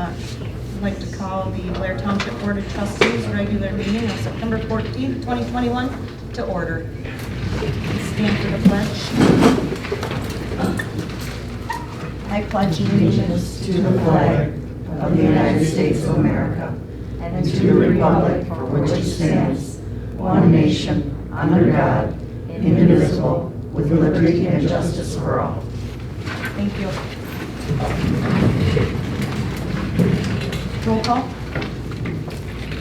I'd like to call the Blair Township Board of Trustees regular meeting of September 14th, 2021 to order. Stand for the pledge. I pledge allegiance to the flag of the United States of America and to the republic for which it stands, one nation, under God, indivisible, with liberty and justice for all. Thank you. Roll call.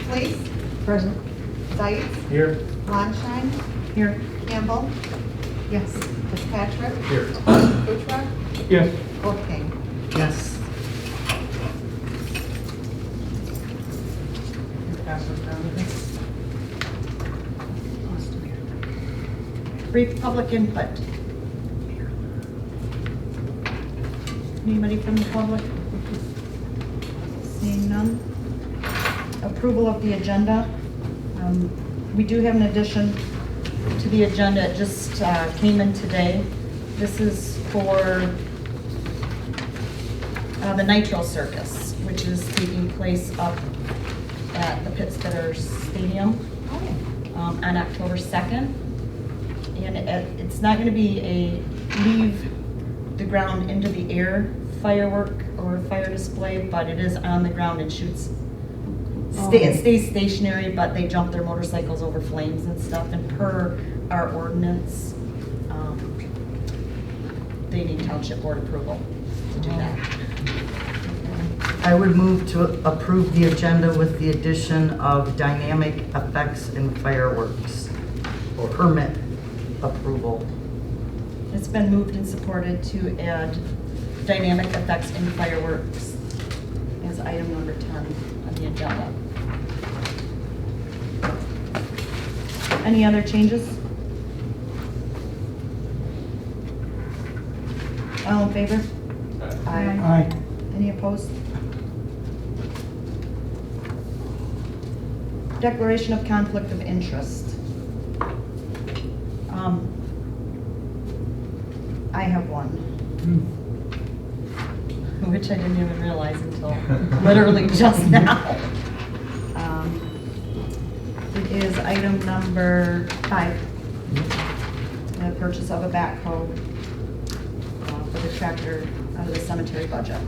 Place, Present. Seitz, Here. Lonsheim, Here. Campbell, Yes. Fitzpatrick, Here. Kuchar, Yes. Wolfgang. Yes. Brief public input. Anybody from the public? Seeing none. Approval of the agenda. We do have an addition to the agenda. It just came in today. This is for the Nitro Circus, which is taking place up at the Pittsburgh Stadium on October 2nd. And it's not going to be a leave the ground into the air firework or fire display, but it is on the ground and shoots. It stays stationary, but they jump their motorcycles over flames and stuff. And per our ordinance, they need township board approval to do that. I would move to approve the agenda with the addition of dynamic effects and fireworks or permit approval. It's been moved and supported to add dynamic effects in fireworks as item number 10 on the agenda. Any other changes? All in favor? Aye. Any opposed? Declaration of conflict of interest. I have one, which I didn't even realize until literally just now. It is item number 5, the purchase of a backhoe for the tractor out of the cemetery budget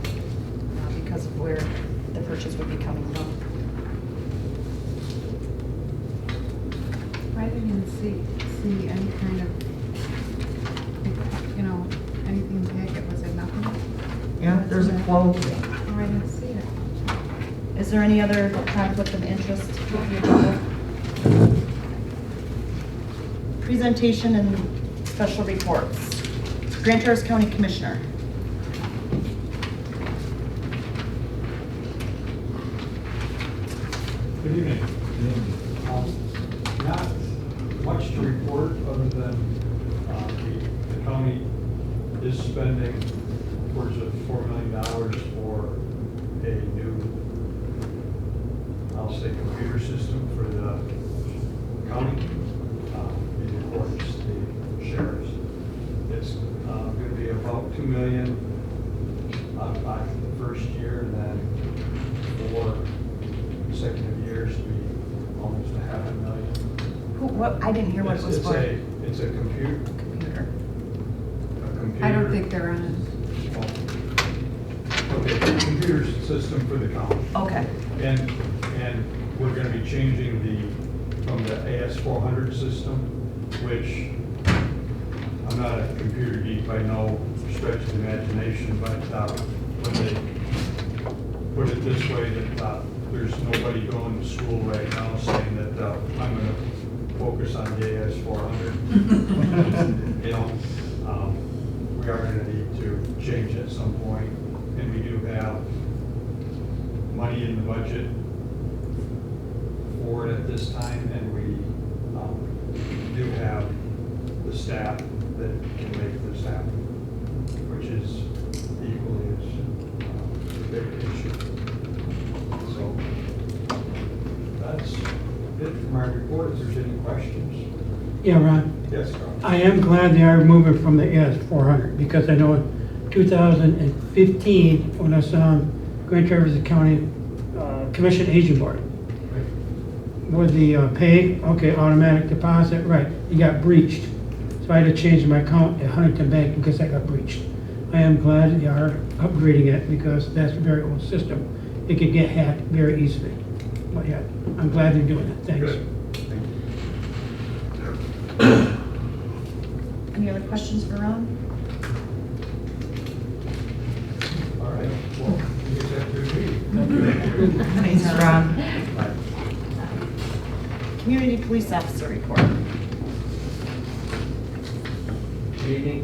because of where the purchase would be coming from. I didn't see any kind of, anything in the packet. Was it nothing? Yeah, there's a quote. Oh, I didn't see it. Is there any other conflict of interest with the agenda? Presentation and special reports. Grand Traverse County Commissioner. Good evening. Not much to report other than the county is spending upwards of $4 million for a new, I'll say, computer system for the county. It reports the sheriffs. It's going to be about $2 million by the first year, and then for consecutive years to be almost $500,000. What? I didn't hear what it was for. It's a computer. I don't think they're on Okay, computer system for the county. Okay. And we're going to be changing from the AS400 system, which I'm not a computer geek by no stretch of the imagination, but when they put it this way, that there's nobody going to school right now saying that I'm going to focus on the AS400. We are going to need to change at some point, and we do have money in the budget for it at this time, and we do have the staff that can make this happen, which is equally as a big issue. So that's it for my report. If there's any questions. Yeah, Ron, Yes, Carl. I am glad they are moving from the AS400 because I know in 2015, when I saw them Grand Traverse County Commission Aging Board. With the pay, okay, automatic deposit, right, it got breached. So I had to change my account at Huntington Bank because that got breached. I am glad they are upgrading it because that's a very old system. It could get hacked very easily. But yeah, I'm glad they're doing it, thanks. Good. Any other questions for Ron? All right, well, you guys have a good meeting. Thanks, Ron. Bye. Community Police Officer Report. Good evening,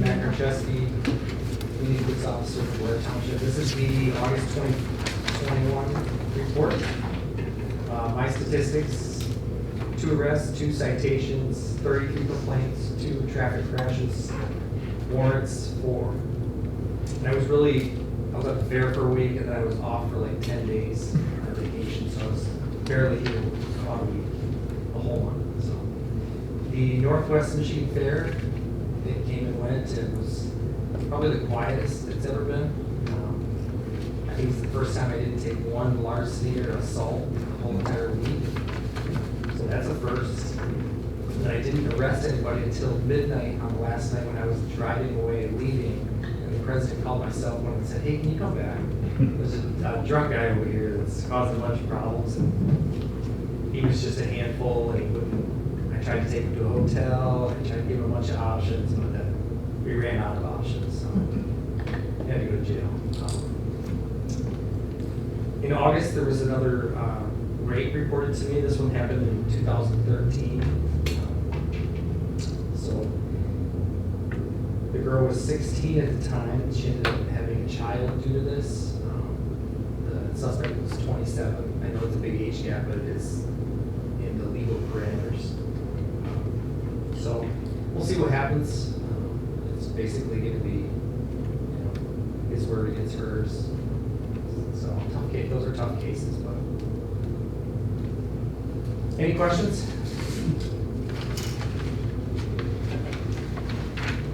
Matt Trustee, Community Police Officer for Blair Township. This is the August 2021 report. My statistics: 2 arrests, 2 citations, 33 complaints, 2 traffic crashes, warrants 4. And I was at the fair for a week, and then I was off for like 10 days on vacation, so I was barely here about a week, a whole month. So the Northwest Michigan Fair, it came and went. It was probably the quietest it's ever been. I think it's the first time I didn't take one larceny or assault the whole entire week. So that's a first. And I didn't arrest anybody until midnight on the last night when I was driving away, leaving. And the president called my cell phone and said, "Hey, can you come back? There's a drunk guy over here that's causing a bunch of problems." And he was just a handful, and he wouldn't. I tried to take him to a hotel. I tried to give him a bunch of options, but then we ran out of options. So he had to go to jail. In August, there was another rape reported to me. This one happened in 2013. So the girl was 16 at the time. She ended up having a child due to this. The suspect was 27. I know it's a big age gap, but it is in the legal parameters. So we'll see what happens. It's basically going to be, his word against hers. So tough case. Those are tough cases. But any questions?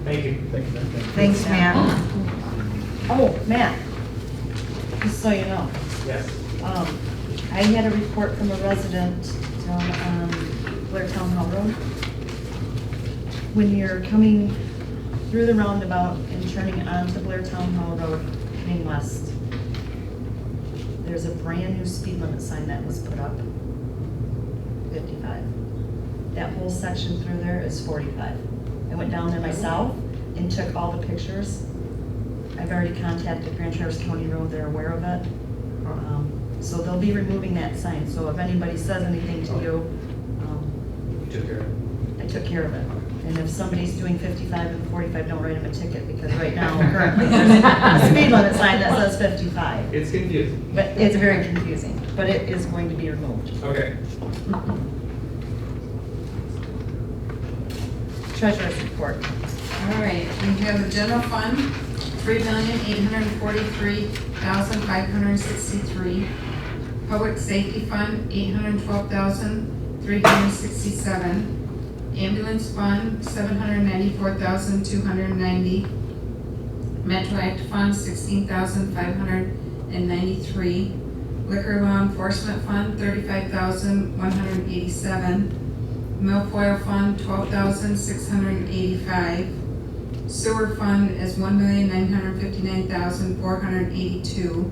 Thank you. Thanks, Matt. Oh, Matt, just so you know, Yes. I had a report from a resident down on Blair Town Hall Road. When you're coming through the roundabout and turning onto Blair Town Hall Road, heading west, there's a brand new speed limit sign that was put up, 55. That whole section through there is 45. I went down there myself and took all the pictures. I've already contacted Grand Traverse County Road, they're aware of it. So they'll be removing that sign, so if anybody says anything to you, You took care of it. I took care of it. And if somebody's doing 55 and 45, don't write them a ticket, because right now, currently, there's a speed limit sign that says 55. It's confusing. But it's very confusing, but it is going to be removed. Okay. Treasurer's report. All right, we have the general fund, $3,843,563. Public safety fund, $812,367. Ambulance fund, $794,290. Metro Act fund, $16,593. Liquor law enforcement fund, $35,187. Milfoil fund, $12,685. Sewer fund is $1,959,482.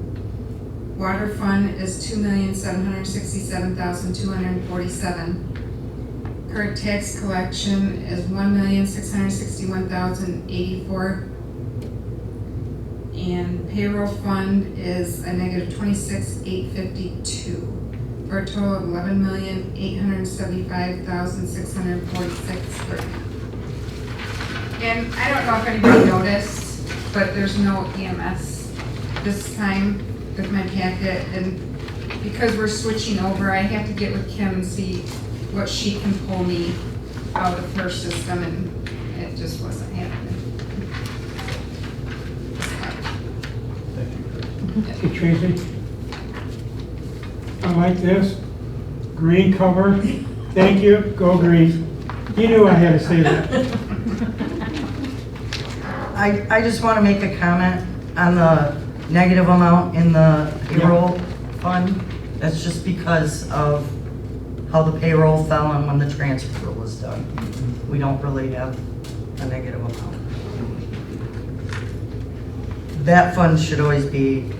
Water fund is $2,767,247. Current tax collection is $1,661,084. And payroll fund is a negative $26,852, for a total of $11,875,646. And I don't know if anybody noticed, but there's no EMS this time with my packet, and because we're switching over, I have to get with Kim and see what she can pull me out of her system, and it just wasn't happening. Hey Tracy, I like this, green cover, thank you, go green. You knew I had to say that. I just want to make a comment on the negative amount in the payroll fund. That's just because of how the payroll fell and when the transfer was done. We don't really have a negative amount. That fund should always be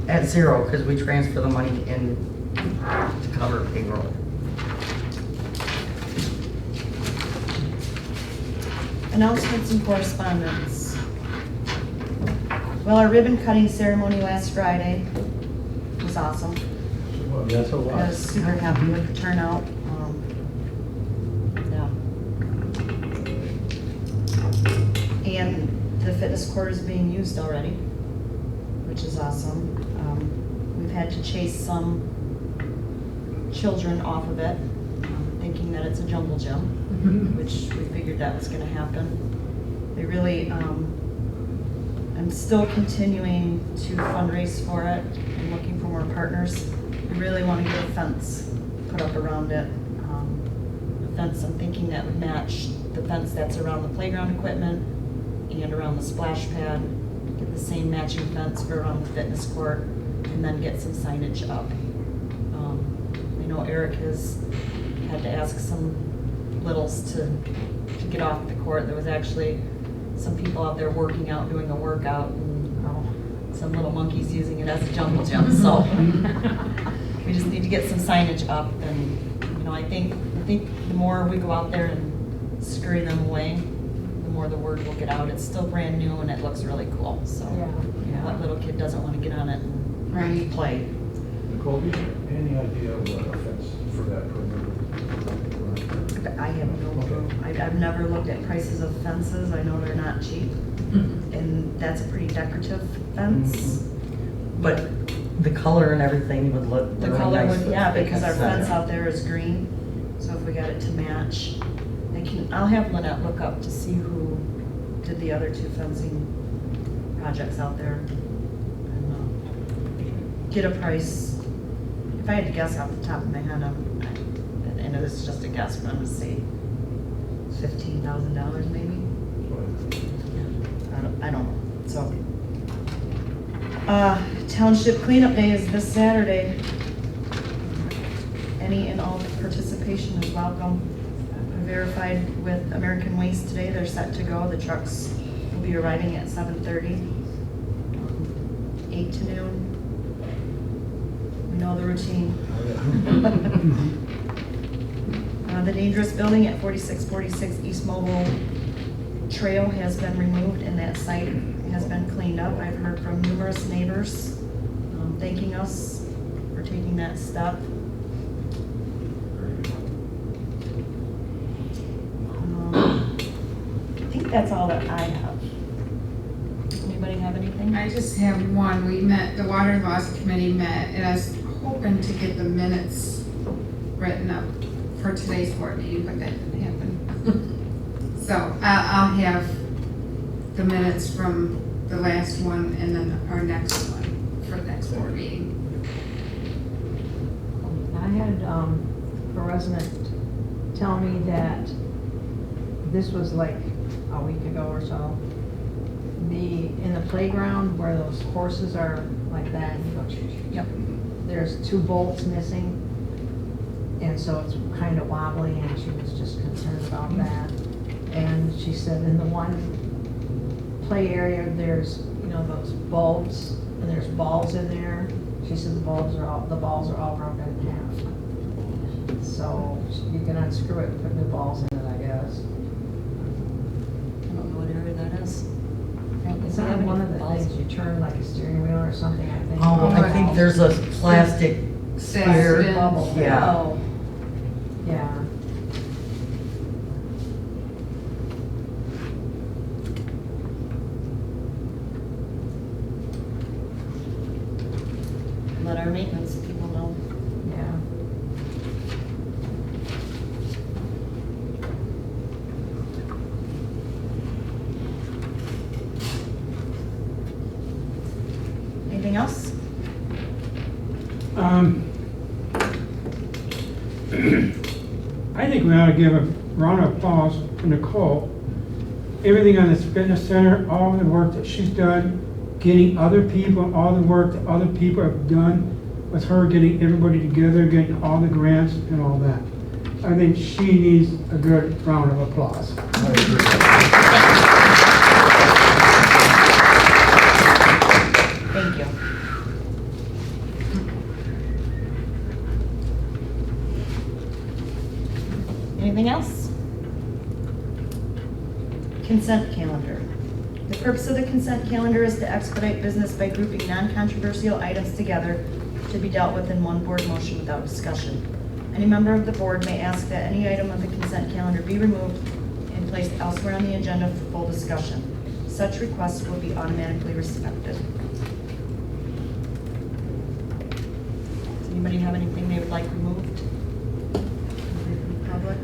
at zero because we transfer the money in to cover payroll. Announcements and correspondence. Well, our ribbon cutting ceremony last Friday was awesome. Yes, it I was was. super happy with the turnout. Yeah. And the fitness court is being used already, which is awesome. We've had to chase some children off of it, thinking that it's a jungle gym, which we figured that was gonna happen. They really, I'm still continuing to fundraise for it and looking for more partners. We really want to get a fence put up around it. A fence I'm thinking that would match the fence that's around the playground equipment and around the splash pad. Get the same matching fence for around the fitness court and then get some signage up. I know Eric has had to ask some littles to get off the court. There was actually some people out there working out, doing a workout, and some little monkeys using it as a jungle gym, so. We just need to get some signage up, and, you know, I think the more we go out there and scurry them away, the more the word will get out. It's still brand new and it looks really cool, so. What little kid doesn't want to get on it and Right. play? Nicole, do you have any idea what offense for that perimeter? I have no clue. I've never looked at prices of fences. I know they're not cheap. And that's a pretty decorative fence. But the color and everything would look The really color nice would, with yeah, the because our center. fence out there is green. So if we got it to match, I'll have Lynette look up to see who did the other two fencing projects out there. And get a price. If I had to guess off the top of my head, and this is just a guess, but I'm gonna say $15,000 maybe. I don't know, so. Township Clean Up Day is this Saturday. Any and all participation is welcome. I verified with American Waste today, they're set to go. The trucks will be arriving at 7:30, 8 to noon. We know the routine. The dangerous building at 4646 East Mobile Trail has been removed and that site has been cleaned up. I've heard from numerous neighbors thanking us for taking that step. I think that's all that I have. Anybody have anything? I just have one. We met, the Water Laws Committee met, and I was hoping to get the minutes written up for today's board meeting, but that didn't happen. So I'll have the minutes from the last one and then our next one for the next board meeting. I had a resident tell me that this was like a week ago or so. In the playground where those horses are like that, and you go, Yep. there's 2 bolts missing. And so it's kind of wobbly and she was just concerned about that. And she said in the one play area, there's, those bulbs and there's balls in there. She said the balls are all broken in half. So you can unscrew it and put new balls in it, I guess. I don't know what area that is. It's on one of the things you turn like a steering wheel or something, I think. Oh, I think there's a plastic sphere. Spin. Bubble. Yeah. Oh, yeah. Let our maintenance people know. Yeah. Anything else? I think we ought to give a round of applause to Nicole everything on this fitness center, all the work that she's done, getting other people, all the work that other people have done with her, getting everybody together, getting all the grants and all that. I think she needs a good round of applause. Thank you. Anything else? Consent calendar. The purpose of the consent calendar is to expedite business by grouping non-controversial items together to be dealt with in one board motion without discussion. Any member of the board may ask that any item of the consent calendar be removed and placed elsewhere on the agenda for full discussion. Such requests will be automatically respected. Does anybody have anything they would like removed? From the public?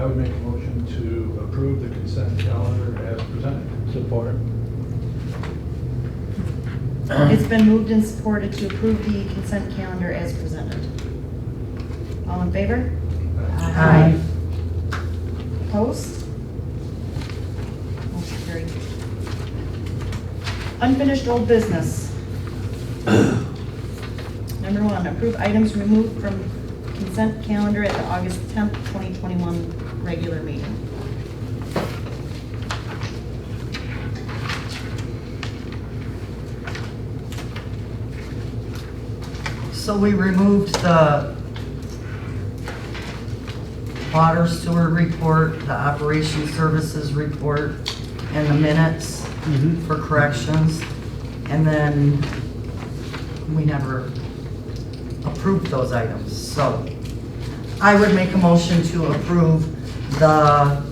I would make a motion to approve the consent calendar as presented. Support. It's been moved and supported to approve the consent calendar as presented. All in favor? Aye. Opposed? Motion carried. Unfinished old business. Number 1, approve items removed from consent calendar at the August 10th, 2021 regular meeting. So we removed the water sewer report, the operation services report, and the minutes for corrections. And then we never approved those items. So I would make a motion to approve the,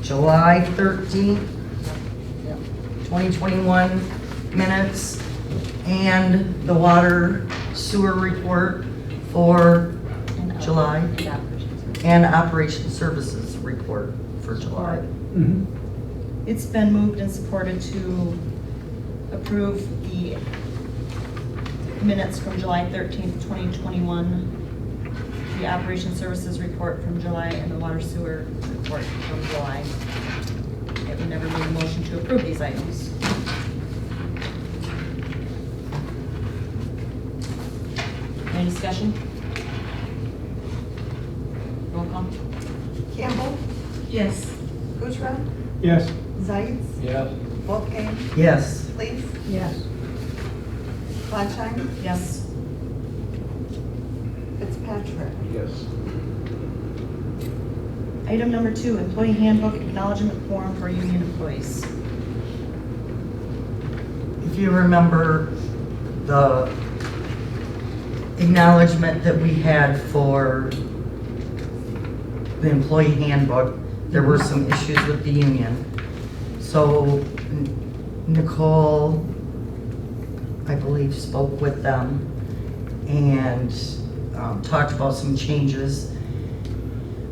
July 13th, 2021 minutes and the water sewer report for July and operation services report for July. It's been moved and supported to approve the minutes from July 13th, 2021, the operation services report from July, and the water sewer report from July. Yet we never made a motion to approve these items. Any discussion? Roll call. Campbell, Yes. Kuchar, Yes. Zeitz, Yes. Wolfgang, Yes. Lees, Yes. Fleischheim, Yes. Fitzpatrick. Yes. Item number 2, employee handbook acknowledgement form for union employees. If you remember the acknowledgement that we had for the employee handbook, there were some issues with the union. So Nicole, I believe, spoke with them and talked about some changes.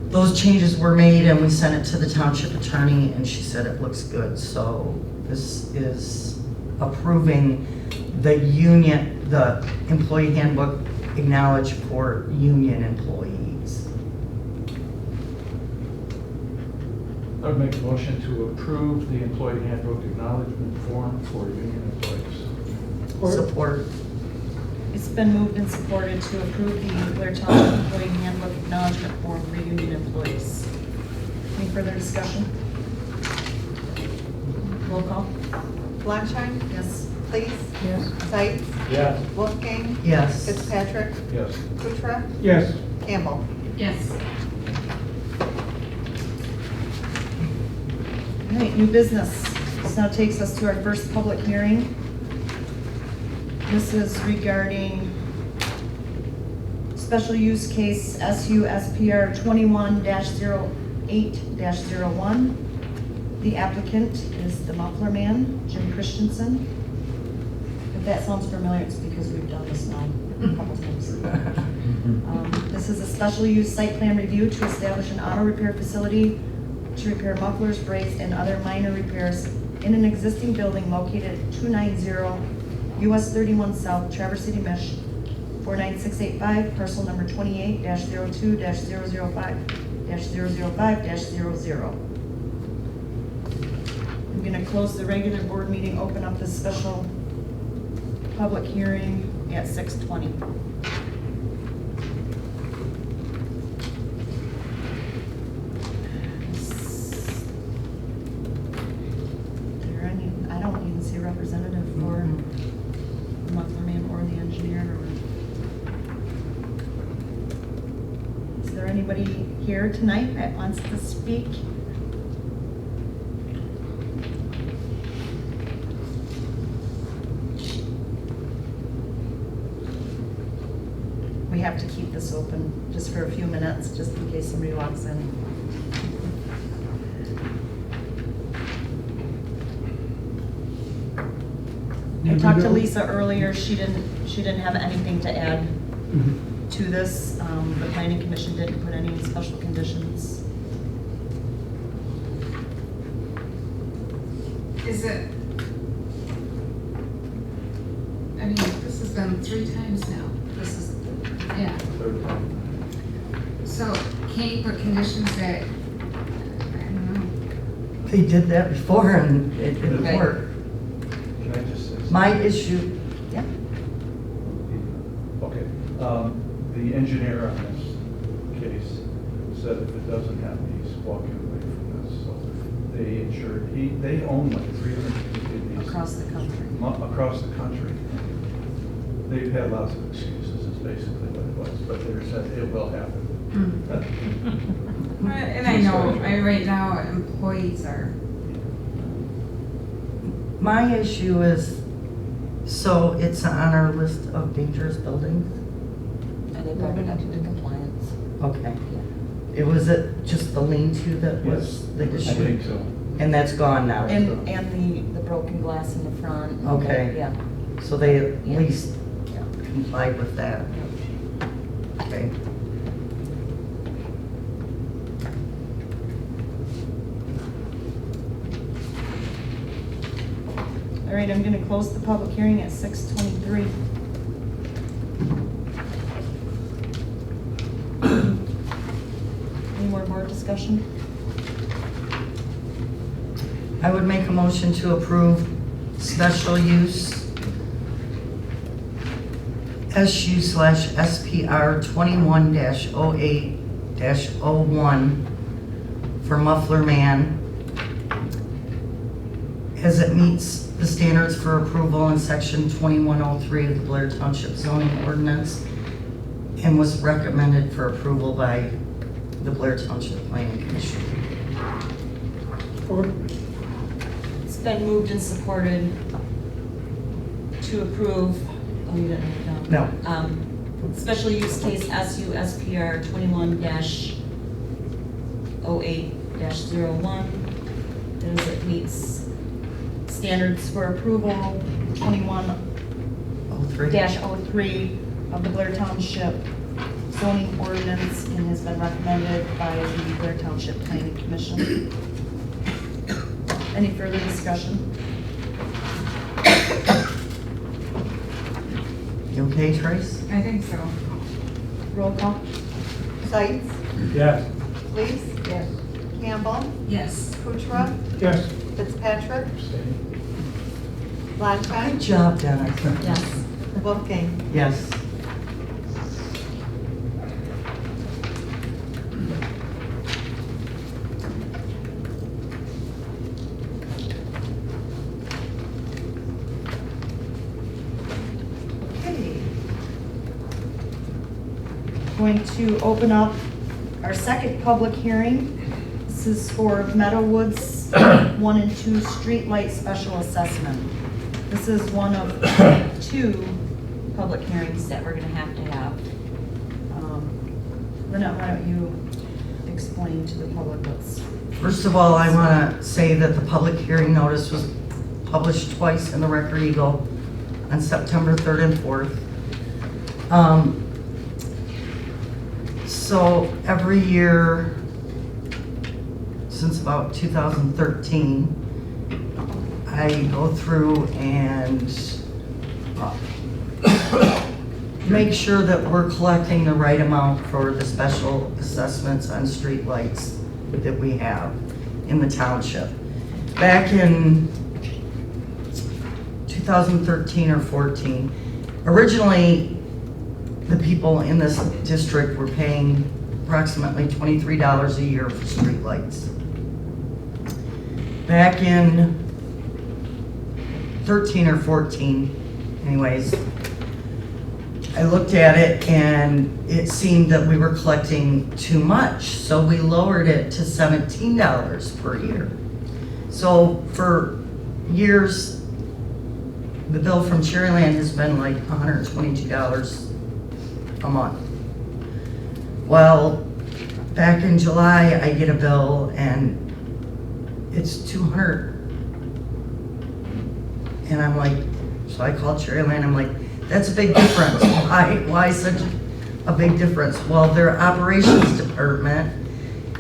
Those changes were made and we sent it to the township attorney and she said it looks good. So this is approving the union, the employee handbook acknowledged for union employees. I would make a motion to approve the employee handbook acknowledgement form for union employees. Support. It's been moved and supported to approve the Blair Township employee handbook acknowledgement form for union employees. Any further discussion? Roll call. Fleischheim, Yes. Lees, Yes. Zeitz, Yes. Wolfgang, Yes. Fitzpatrick, Yes. Kuchar, Yes. Campbell. Yes. All right, new business. This now takes us to our first public hearing. This is regarding special use case SUSPR 21-08-01. The applicant is the Muffler Man, Jim Christensen. If that sounds familiar, it's because we've done this now a couple times. This is a special use site plan review to establish an auto repair facility to repair mufflers, brakes, and other minor repairs in an existing building located at 290 US 31 South, Traverse City, 49685, parcel number 28-02-005-005-00. I'm going to close the regular board meeting, open up the special public hearing at 6:20. I don't even see a representative for the muffler man or the engineer. Is there anybody here tonight that wants to speak? We have to keep this open just for a few minutes, just in case somebody walks in. I talked to Lisa earlier, she didn't have anything to add to this. The planning commission didn't put any special conditions. Is it? I mean, this has been 3 times now. This is, yeah. Third time. So can't you put conditions that, I don't know. They did that before and it didn't Right. work. Can I just say something? My issue, Yeah. Okay, the engineer on this case said if it doesn't happen, he's walking away from this, so they insured, they own like 350 of these. Across the country. Across the country. They've had lots of excuses, is basically what it was, but they said it will happen. And I know, right now, employees are, my issue is, so it's on our list of dangerous buildings? And they brought it up to compliance. Okay. It was just the lean-to that was the issue? I think so. And that's gone now? And the broken glass in the front. Okay. Yeah. So they at Yeah. least Yeah. complied with that? Okay. All right, I'm going to close the public hearing at 6:23. Any more board discussion? I would make a motion to approve special use SU/SPR 21-08-01 for Muffler Man, as it meets the standards for approval in section 2103 of the Blair Township zoning ordinance, and was recommended for approval by the Blair Township Planning Commission. It's been moved and supported to approve, oh, you didn't write it down. No. Special use case SUSPR 21-08-01, as it meets standards for approval, 21-03 of the Blair Township zoning ordinance, and has been recommended by the Blair Township Planning Commission. Any further discussion? You okay, Trace? I think so. Roll call? Sights, Yes. Lees, Yes. Campbell, Yes. Kuchera, Yes. Fitzpatrick, Abstain. Good Blanchet, job, Dennis. Yes. Wolfgang. Yes. Okay. Going to open up our second public hearing. This is for Meadowwoods 1 and 2 streetlight special assessment. This is one of 2 public hearings that we're gonna have to have. Lynette, why don't you explain to the public what's... First of all, I want to say that the public hearing notice was published twice in the Record Eagle on September 3rd and 4th. So every year since about 2013, I go through and make sure that we're collecting the right amount for the special assessments on streetlights that we have in the township. Back in 2013 or 14, originally, the people in this district were paying approximately $23 a year for streetlights. Back in 13 or 14, anyways, I looked at it and it seemed that we were collecting too much, so we lowered it to $17 per year. So for years, the bill from Cherryland has been like $122 a month. Well, back in July, I get a bill and it's $200. And I'm like, so I called Cherryland, I'm like, that's a big difference. Why such a big difference? Well, their operations department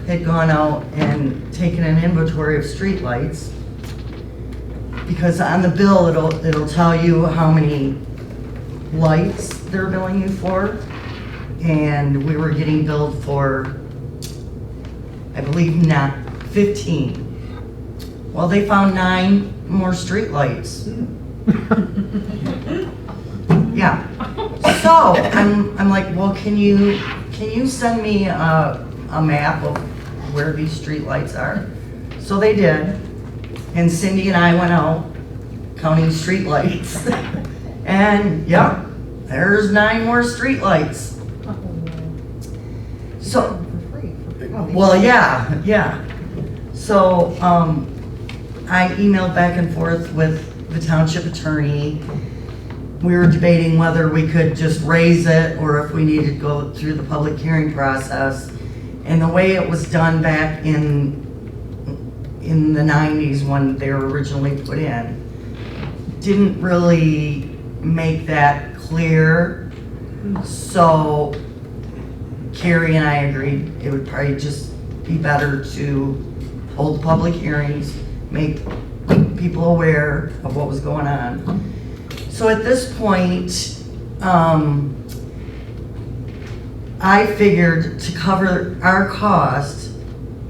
had gone out and taken an inventory of streetlights, because on the bill, it'll tell you how many lights they're billing you for. And we were getting billed for, I believe, not 15. Well, they found 9 more streetlights. Yeah. So I'm like, well, can you send me a map of where these streetlights are? So they did, and Cindy and I went out counting streetlights, and yep, there's 9 more streetlights. So, well, yeah. So I emailed back and forth with the township attorney. We were debating whether we could just raise it or if we needed to go through the public hearing process. And the way it was done back in the 90s when they were originally put in didn't really make that clear. So Carrie and I agreed it would probably just be better to hold public hearings, make people aware of what was going on. So at this point, I figured to cover our cost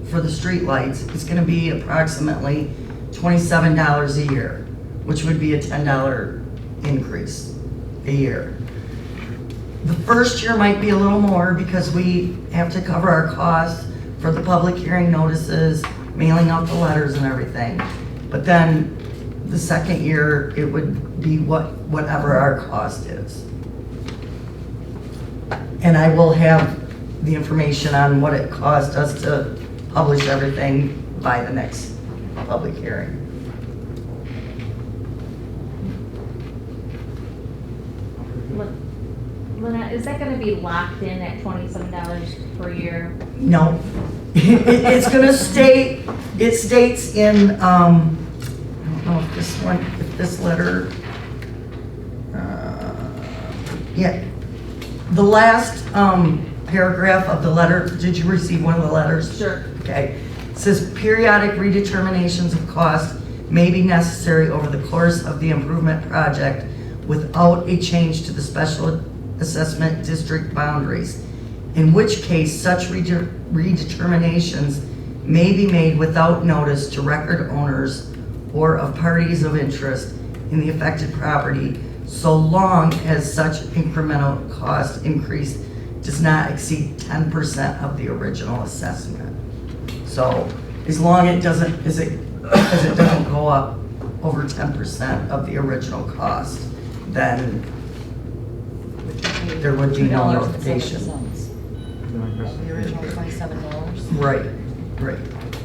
for the streetlights, it's gonna be approximately $27 a year, which would be a $10 increase a year. The first year might be a little more because we have to cover our costs for the public hearing notices, mailing out the letters and everything. But then the second year, it would be whatever our cost is. And I will have the information on what it cost us to publish everything by the next public hearing. Lynette, is that gonna be locked in at $27 per year? No, it's gonna state, it states in, I don't know if this one, if this letter, yeah, the last paragraph of the letter, did you receive one of the letters? Sure. Okay, it says periodic redeterminations of cost may be necessary over the course of the improvement project without a change to the special assessment district boundaries, in which case such redeterminations may be made without notice to record owners or of parties of interest in the affected property, so long as such incremental cost increase does not exceed 10% of the original assessment. So as long as it doesn't go up over 10% of the original cost, then there would be no notification. The original $27. Right.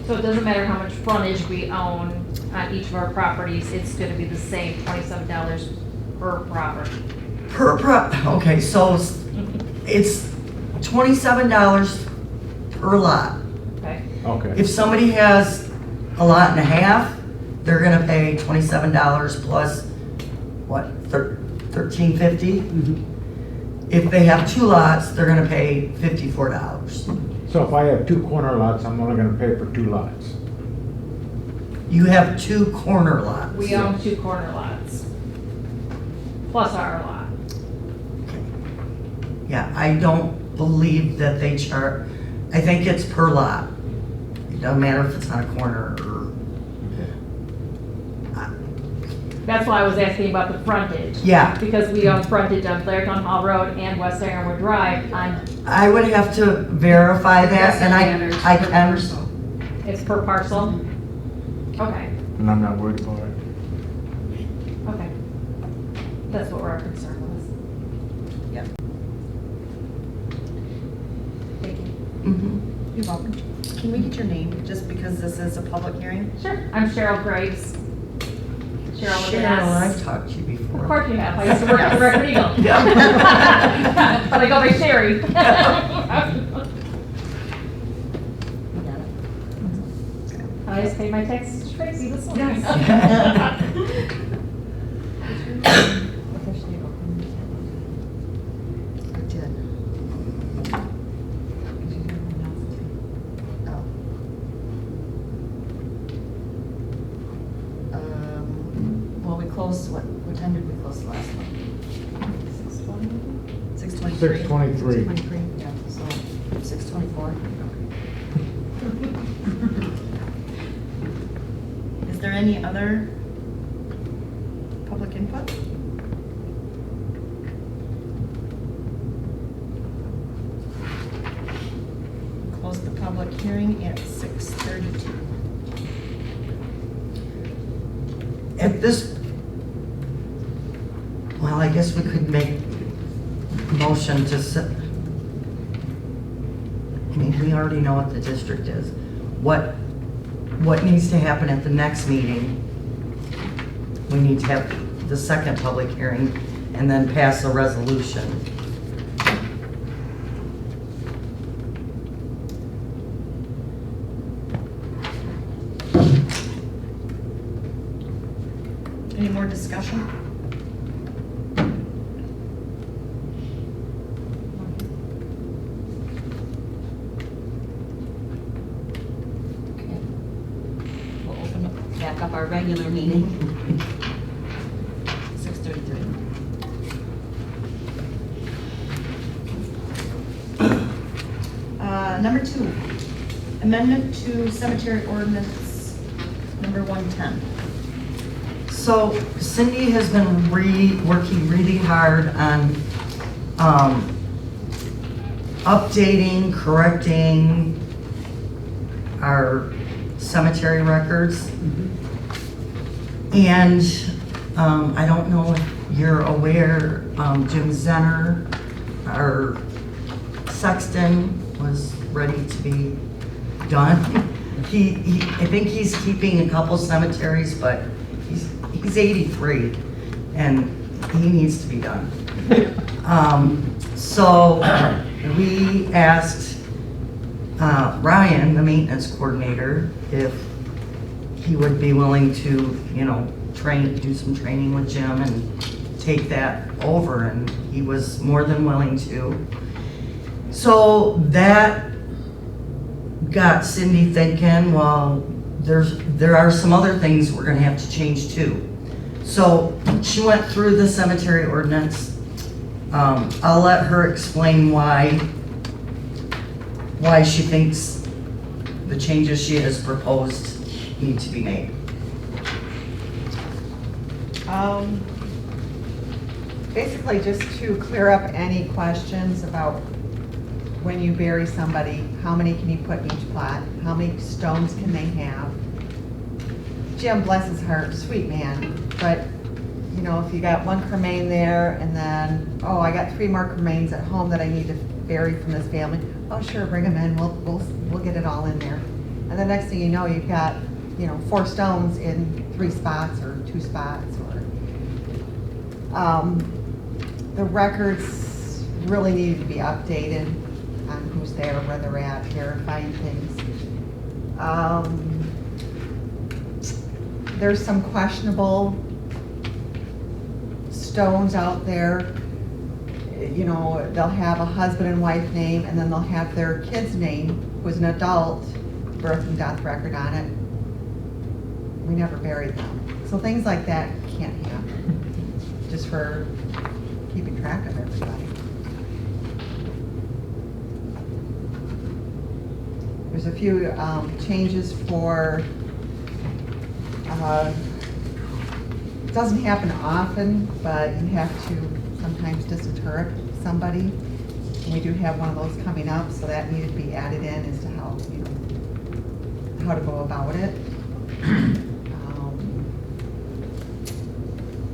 So it doesn't matter how much frontage we own on each of our properties, it's gonna be the same $27 per property. Okay, so it's $27 per lot. Okay. Okay. If somebody has a lot and a half, they're gonna pay $27 plus, what, $13.50? If they have 2 lots, they're gonna pay $54. So if I have 2 corner lots, I'm only gonna pay for 2 lots. You have 2 corner lots. We own 2 corner lots, plus our lot. Yeah, I don't believe that they charge, I think it's per lot. It doesn't matter if it's on a corner or, That's why I was asking about the frontage. yeah. Because we own frontage on Blair Town Hall Road and West Ironwood Drive on, I would have to verify that, and I can, it's per parcel? Okay, And I'm not worried about it. okay. That's what our concern was. Yep. Thank you. mhm. You're welcome. Can we get your name, just because this is a public hearing? Sure, I'm Cheryl Graves. Cheryl with an Cheryl, S. I've talked to you before. Of course you have, I used to work at the Record Eagle. Yeah. But I go by Sherry. I just paid my taxes to Tracy this morning. I did. Oh. Well, we closed, what time did we close the last one? 6:23. 6:23. 6:23, yeah, so 6:24. Is there any other public input? Close the public hearing at 6:32. At this, well, I guess we could make motion to set, I mean, we already know what the district is. What needs to happen at the next meeting? We need to have the second public hearing and then pass a resolution. Any more discussion? Okay. We'll open back up our regular meeting. 6:33. Number 2, amendment to cemetery ordinance number 110. So Cindy has been working really hard on updating, correcting our cemetery records. And I don't know if you're aware, Jim Zenner, our sexton, was ready to be done. I think he's keeping a couple cemeteries, but he's 83 and he needs to be done. So we asked Ryan, the maintenance coordinator, if he would be willing to, do some training with Jim and take that over, and he was more than willing to. So that got Cindy thinking, well, there are some other things we're gonna have to change too. So she went through the cemetery ordinance. I'll let her explain why she thinks the changes she has proposed need to be made. Basically, just to clear up any questions about when you bury somebody, how many can you put in each plot? How many stones can they have? Jim, bless his heart, sweet man, but if you got one cremain there and then, oh, I got 3 more cremains at home that I need to bury from this family. Oh, sure, bring them in, we'll get it all in there. And the next thing you know, you've got, 4 stones in 3 spots or 2 spots, or, the records really need to be updated on who's there, where they're at, verifying things. There's some questionable stones out there. They'll have a husband and wife name, and then they'll have their kid's name, who's an adult, birth and death record on it. We never buried them. So things like that can't happen, just for keeping track of everybody. There's a few changes for, it doesn't happen often, but you have to sometimes disinter somebody. And we do have one of those coming up, so that needed to be added in as to how, how to go about it.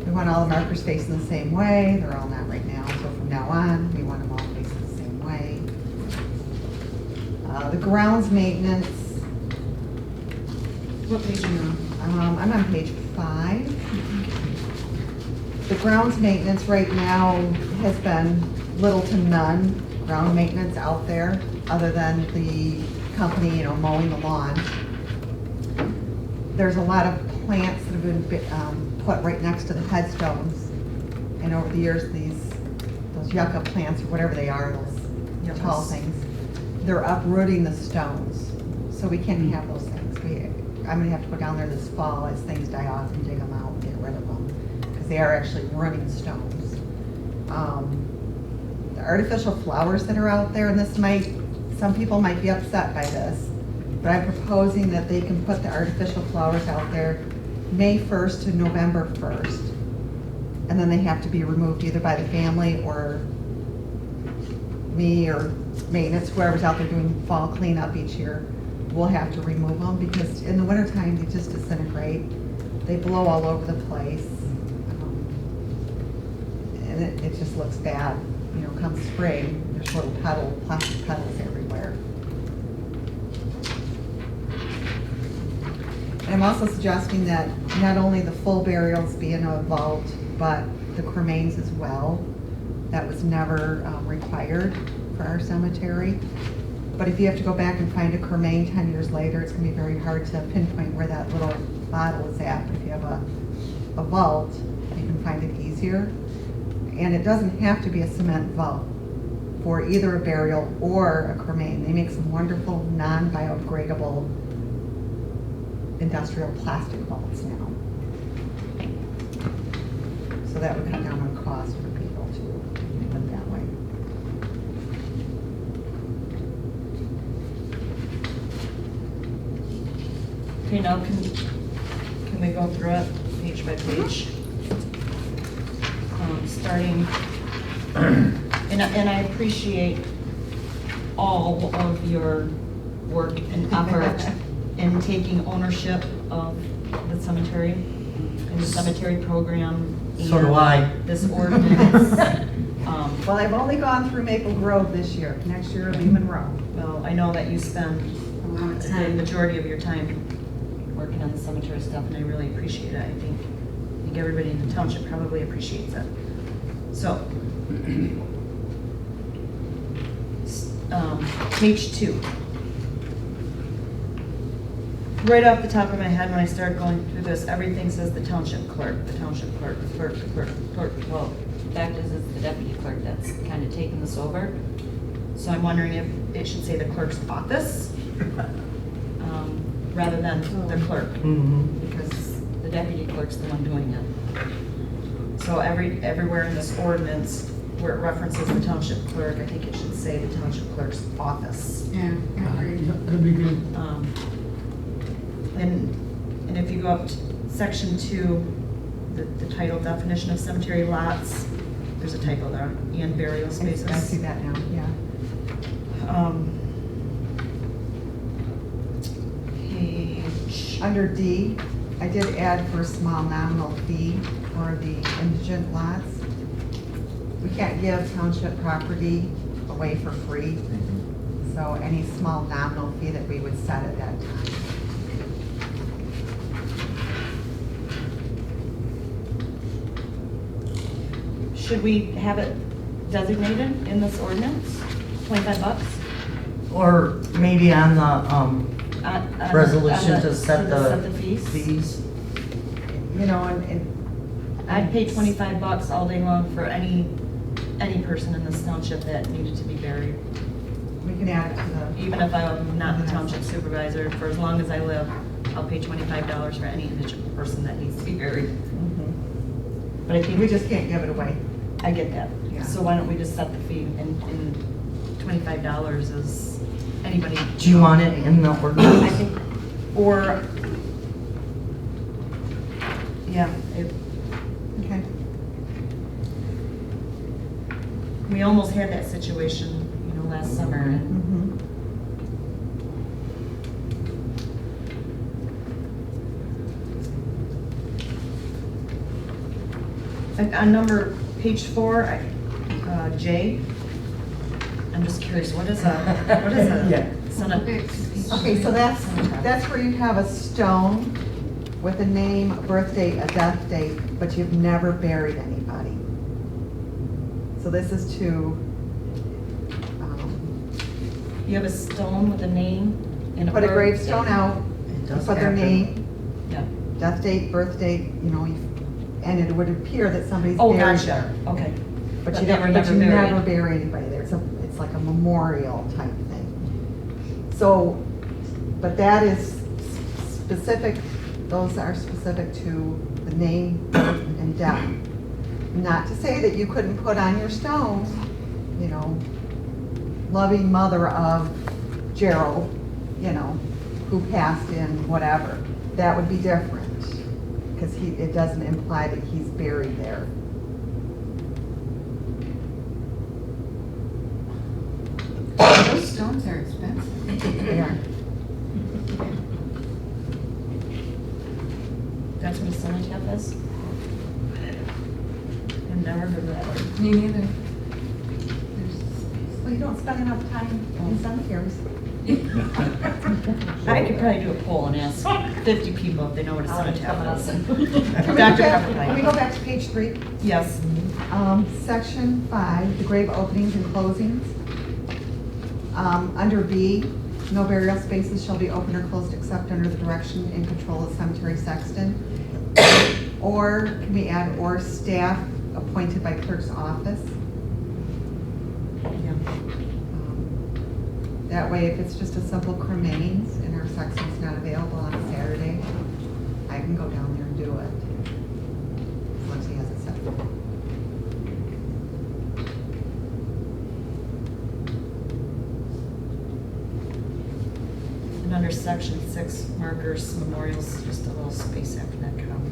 We want all the markers facing the same way. They're all not right now, so from now on, we want them all facing the same way. The grounds maintenance, What page are you on? I'm on page 5. The grounds maintenance right now has been little to none ground maintenance out there, other than the company, mowing the lawn. There's a lot of plants that have been put right next to the headstones, and over the years, those yucca plants or whatever they are, those tall things, they're uprooting the stones, so we can't have those things. I'm gonna have to go down there this fall as things die off and dig them out and get rid of them, because they are actually running stones. The artificial flowers that are out there, and some people might be upset by this, but I'm proposing that they can put the artificial flowers out there May 1st to November 1st. And then they have to be removed either by the family or me or maintenance, whoever's out there doing fall cleanup each year. We'll have to remove them because in the wintertime, they just disintegrate. They blow all over the place. And it just looks bad. Come spring, there's little plastic petals everywhere. And I'm also suggesting that not only the full burials be in a vault, but the cremains as well. That was never required for our cemetery. But if you have to go back and find a cremain 10 years later, it's gonna be very hard to pinpoint where that little bottle is at. But if you have a vault, you can find it easier. And it doesn't have to be a cement vault for either a burial or a cremain. They make some wonderful non-biodegradable industrial plastic vaults now. So that would cut down on cost for people to do it that way. Okay, now can we go through it page by page? Starting, and I appreciate all of your work and effort in taking ownership of the cemetery and the cemetery program. So do I. This ordinance. Well, I've only gone through Maple Grove this year. Next year it'll be Monroe. Well, I know that you spend the majority of your time working on the cemetery stuff, and I really appreciate it. I think everybody in the township probably appreciates it. So, page 2. Right off the top of my head, when I started going through this, everything says the township clerk, the township clerk, the clerk, the clerk, the clerk. Well, the fact is, it's the deputy clerk that's kind of taken this over. So I'm wondering if it should say the clerk's office, rather than the clerk, because the deputy clerk's the one doing it. So everywhere in this ordinance where it references the township clerk, I think it should say the township clerk's office. Yeah, I agree. Could be good. And if you go up to section 2, the title definition of cemetery lots, there's a typo there, and burial spaces. I see that now, yeah. Page. Under D, I did add for a small nominal fee for the indigent lots. We can't give township property away for free, so any small nominal fee that we would set at that time. Should we have it designated in this ordinance? $25? Or maybe on the resolution to set set the the fees? fees. And I'd pay $25 all day long for any person in this township that needed to be buried. we can add it to the. Even if I'm not the township supervisor, for as long as I live, I'll pay $25 for any indigent person that needs to be buried. Mhm. But I think We just can't give it away. I get that. Yeah. So why don't we just set the fee, and $25 is anybody. Do you want it in the I ordinance? think, or, yeah, Okay. we almost had that situation, last summer. And Mhm. on page 4, J, I'm just curious, what is a Yeah. son of? Okay, so that's where you have a stone with a name, a birth date, a death date, but you've never buried anybody. So this is to You have a stone with a name and a put a birth gravestone date. out, It does put their happen. name, Yeah. death date, birth date, and it would appear that somebody's Oh, buried gotcha, there. okay. But you never never buried. bury anybody there. It's like a memorial type thing. So, but that is specific, those are specific to the name, birth, and death. Not to say that you couldn't put on your stone, loving mother of Gerald, who passed in whatever. That would be different, because it doesn't imply that he's buried there. Those stones are expensive. They are. That's what a cenotaph is? I've never heard of that. Me neither. Well, you don't spend enough time in cemeteries. I could probably do a poll and ask 50 people if they know what a cenotaph is. Can we go Dr. back- Can we go Pepperpine. back to page 3? Yes. Section 5, the grave openings and closings. Under B, no burial spaces shall be opened or closed except under the direction and control of cemetery sexton. Or, can we add, or staff appointed by clerk's office? That way, if it's just a simple cremains and our sexton's not available on a Saturday, I can go down there and do it. As long as he has it set. And under section 6, markers, memorials, just a little space after that column.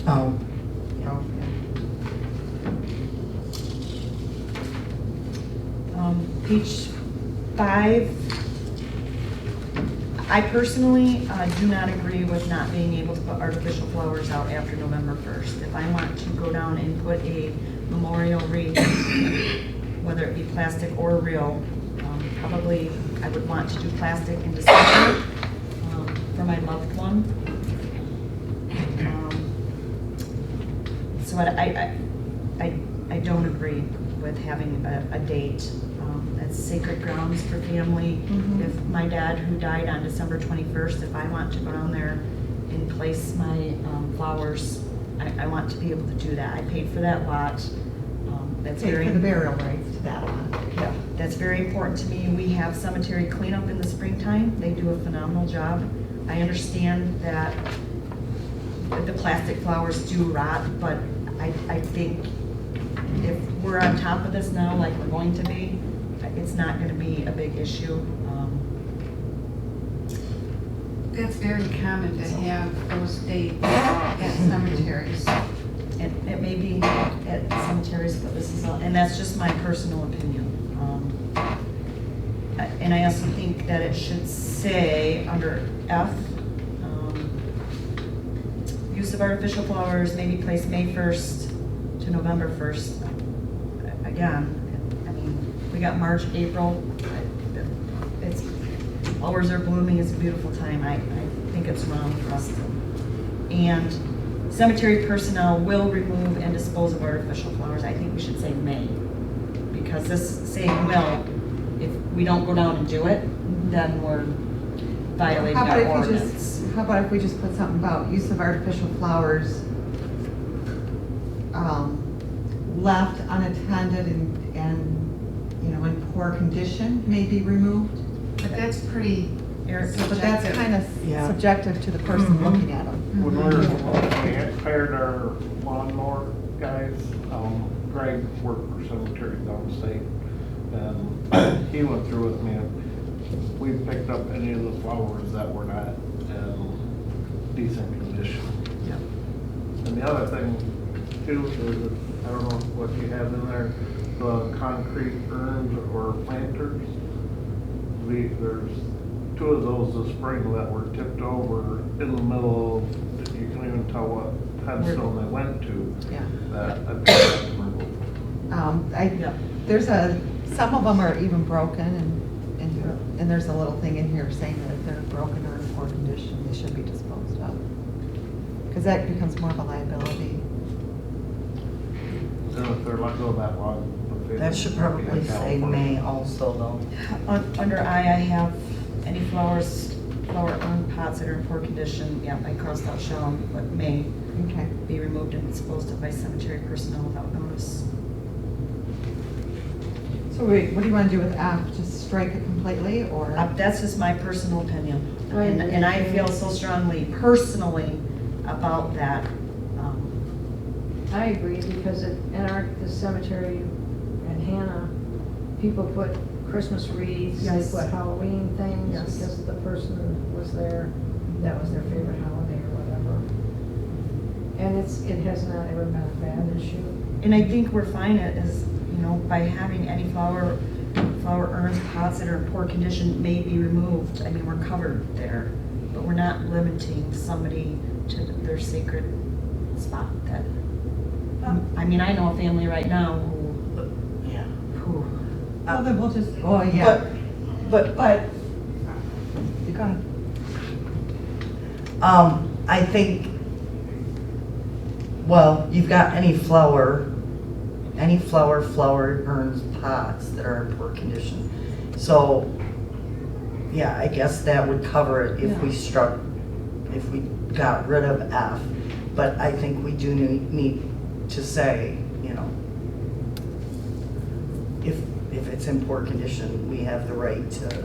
Oh, Oh, Page 5, I personally do not agree with not being able to put artificial flowers out after November 1st. If I want to go down and put a memorial wreath, whether it be plastic or real, probably I would want to do plastic in December for my loved one. So I don't agree with having a date. That's sacred grounds for family. Mhm. If my dad, who died on December 21st, if I want to go down there and place my flowers, I want to be able to do that. I paid for that lot. That's Pay very for the burial rights to that one. yeah, that's very important to me. We have cemetery cleanup in the springtime. They do a phenomenal job. I understand that the plastic flowers do rot, but I think if we're on top of this now, like we're going to be, it's not gonna be a big issue. That's very common to have those dates at cemeteries. It may be at cemeteries, but this is, and that's just my personal opinion. And I also think that it should say under F, use of artificial flowers may be placed May 1st to November 1st. Again, I mean, we got March, April, it's, flowers are blooming, it's a beautiful time. I think it's wrong for us to. And cemetery personnel will remove and dispose of artificial flowers. I think we should say may, because this saying will, if we don't go down and do it, then we're violating How about our if we ordinance. just, how about if we just put something about use of artificial flowers, left unattended and, in poor condition may be removed? But that's pretty But that's kind of Yeah. subjective to the person looking at them. When we hired our lawnmower guys, Greg worked for cemeteries downstate. and he went through with me, and we picked up any of the flowers that were not in decent condition. And the other thing too is, I don't know what you have in there, the concrete urns or planters. There's two of those this spring that were tipped over in the middle of, you can even tell what headstone they went to. Yeah. That I picked up and removed. There's some of them are even broken, and there's a little thing in here saying that if they're broken or in poor condition, they should be disposed of. Because that becomes more of a liability. And if they're let go that long. That should probably say may also though. Under I have any flower urn pots that are in poor condition, yeah, I crossed out shall, but may Okay. be removed and disposed of by cemetery personnel without notice. So wait, what do you want to do with F? Just strike it completely, or? That's just my personal opinion, and I feel so strongly, personally, about that. I agree, because the cemetery in Hannah, people put Christmas wreaths, they Yes. put Halloween things, Yes. because the person was there, that was their favorite holiday or whatever. And it has not ever been a bad issue. And I think we're fine as, by having any flower urns, pots that are in poor condition may be removed. I mean, we're covered there, but we're not limiting somebody to their sacred spot that, I mean, I know a family right now who, Well, then we'll just, oh, yeah. But You go ahead. I think, well, you've got any flower urns, pots that are in poor condition. So, yeah, I guess that would cover it if we got rid of F. But I think we do need to say, if it's in poor condition, we have the right to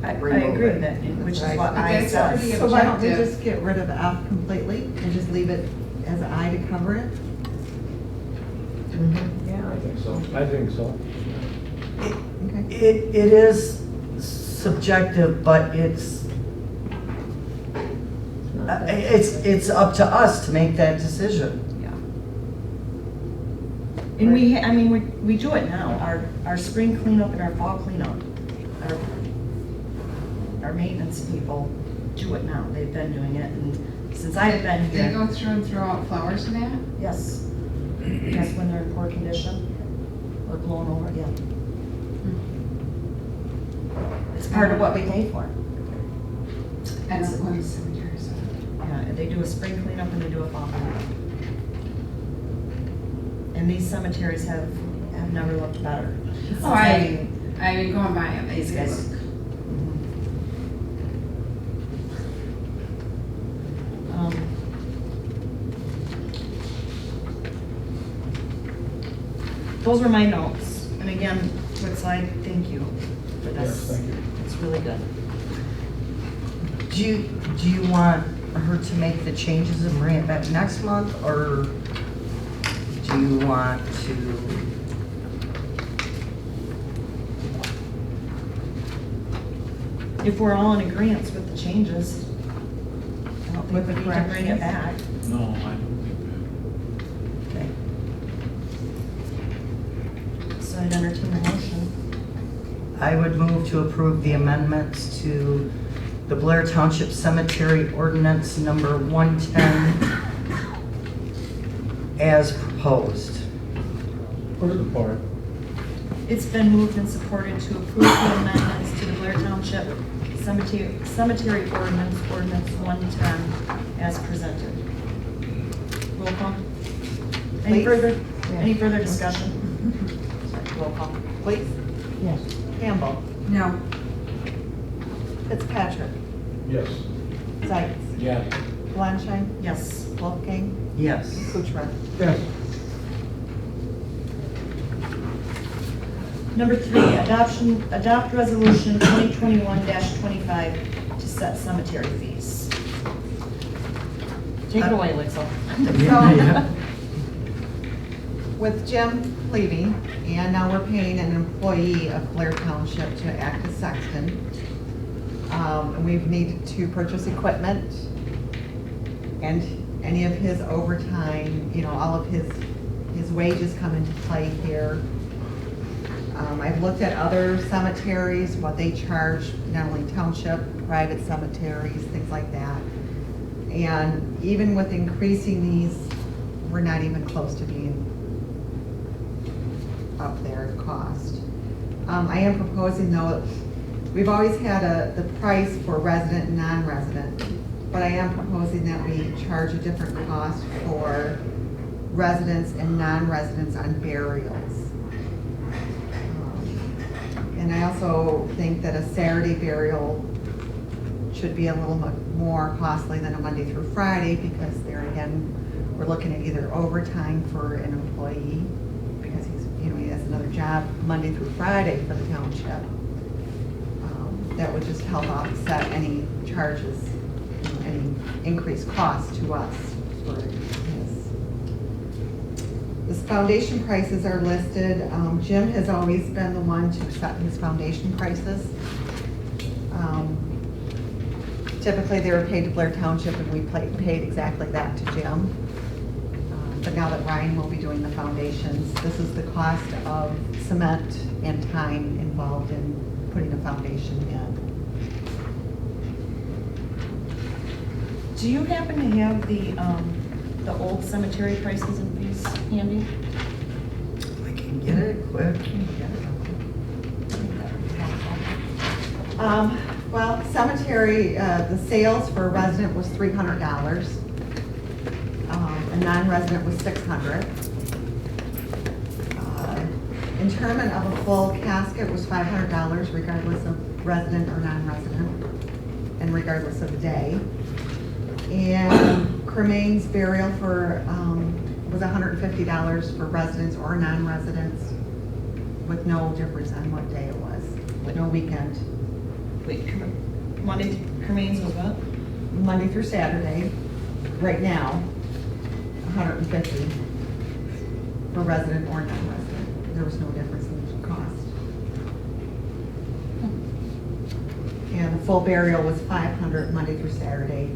I remove agree it. with that, which is Right. what But I that's said. pretty So why don't we objective. just get rid of F completely and just leave it as I to cover it? Yeah, I think so. I think so. Okay. It is subjective, but it's up to us to make that decision. Yeah. And we do it now, our spring cleanup and our fall cleanup, our maintenance people do it now, they've been doing it, and since I've been They here, go through and throw out flowers and that? yes. Yes, when they're in poor condition, or blown over, yeah. It's part of what we pay for. I don't go to cemeteries. Yeah, they do a spring cleanup and they do a fall cleanup. And these cemeteries have never looked better. Oh, I've been going by them, they These do guys. look. Those were my notes, and again, Woodside, thank you for this. Yes, thank you. It's really good. Do you want her to make the changes and bring it back next month, or do you want to? If we're all in agreement with the changes, I don't think we need to bring it back. No, I don't think Okay. So I'd entertain a motion. I would move to approve the amendments to the Blair Township Cemetery Ordinance number 110 as proposed. Support. It's been moved and supported to approve the amendments to the Blair Township Cemetery Ordinance 110 as presented. Roll call. Any Please. further discussion? Roll call. Please? Yes. Campbell? No, Fitzpatrick? Yes. Zeitz? Yeah. Blanchard? Yes. Wolfgang? Yes. Kuchar? Yes. Number 3, adopt resolution 2021-25 to set cemetery fees. Take it away, Lisa. with Jim leaving, and now we're paying an employee of Blair Township to act as sexton. And we've needed to purchase equipment, and any of his overtime, you know, all of his wages come into play here. I've looked at other cemeteries, what they charge, not only township, private cemeteries, things like that. And even with increasing these, we're not even close to being up there in cost. I am proposing though, we've always had the price for resident and non-resident, but I am proposing that we charge a different cost for residents and non-residents on burials. And I also think that a Saturday burial should be a little more costly than a Monday through Friday, because there again, we're looking at either overtime for an employee, because he has another job Monday through Friday for the township. That would just help offset any charges, any increased cost to us for his. The foundation prices are listed. Jim has always been the one to set his foundation prices. Typically, they were paid to Blair Township, and we paid exactly that to Jim. But now that Ryan will be doing the foundations, this is the cost of cement and time involved in putting a foundation in. Do you happen to have the old cemetery prices and fees handy? I can get it quick. Well, cemetery, the sales for a resident was $300. A non-resident was $600. Interment of a full casket was $500 regardless of resident or non-resident, and regardless of the day. And cremains burial for, was $150 for residents or non-residents, with no difference on what day it was, with no weekend. Wait, Monday, cremains was what? Monday through Saturday, right now, $150 for resident or non-resident. There was no difference in cost. And the full burial was $500 Monday through Saturday,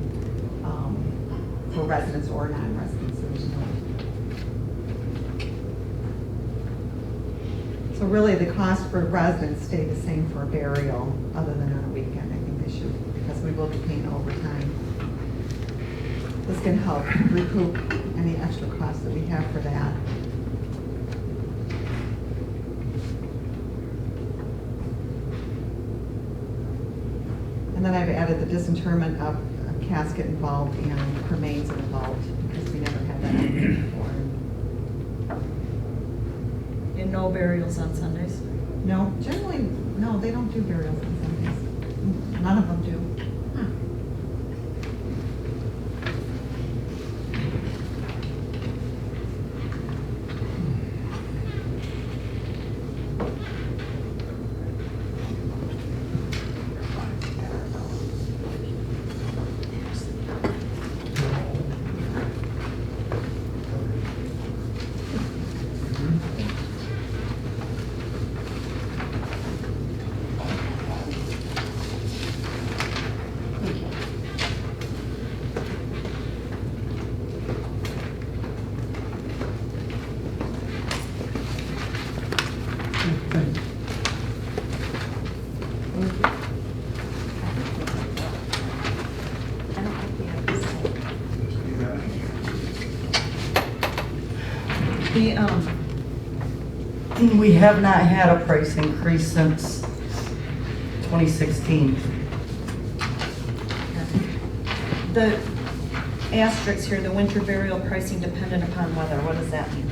for residents or non-residents. There was no. So really, the cost for residents stayed the same for a burial, other than on a weekend. I think they should, because we will be paying overtime. This can help recoup any extra costs that we have for that. And then I've added the disinterment of a casket involved and cremains involved, because we never had that before. And no burials on Sundays? No, generally, no, they don't do burials on Sundays. None of them do. We have not had a price increase since 2016. The asterisk here, the winter burial pricing dependent upon weather, what does that mean?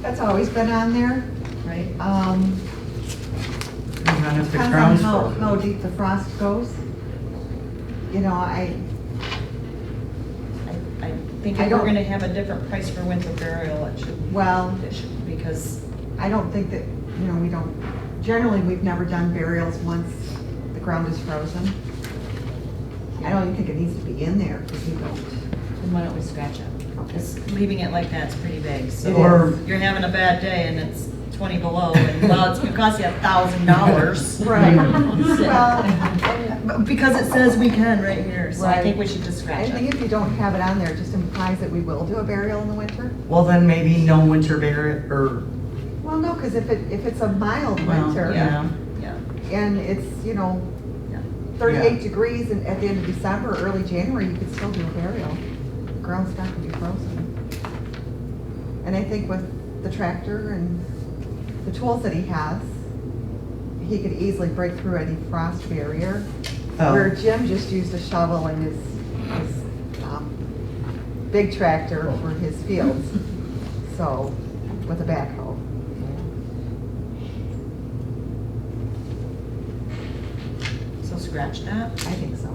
That's always been on there. Right? Even if the Depends on ground's how frozen. deep the frost goes. You know, I think I if we're don't- gonna have a different price for winter burial, it should, because I don't think that, we don't, generally, we've never done burials once the ground is frozen. I don't even think it needs to be in there, because we don't Then why don't we scratch it? Because leaving it like that's pretty vague, so. Or- You're having a bad day and it's 20 below, and well, it's gonna cost you $1,000. Right. But because it says we can right here, so I think we should just I scratch think it. if you don't have it on there, it just implies that we will do a burial in the winter. Well, then maybe no winter burial, or, Well, no, because if it's a mild well, winter yeah. and it's, Yeah. 38 degrees and at the end of December, early January, you could still do a burial. The ground's not gonna be frozen. And I think with the tractor and the tools that he has, he could easily break through any frost barrier. Oh. Where Jim just used a shovel and his big tractor for his fields, so, with a backhoe. So scratch that. I think so.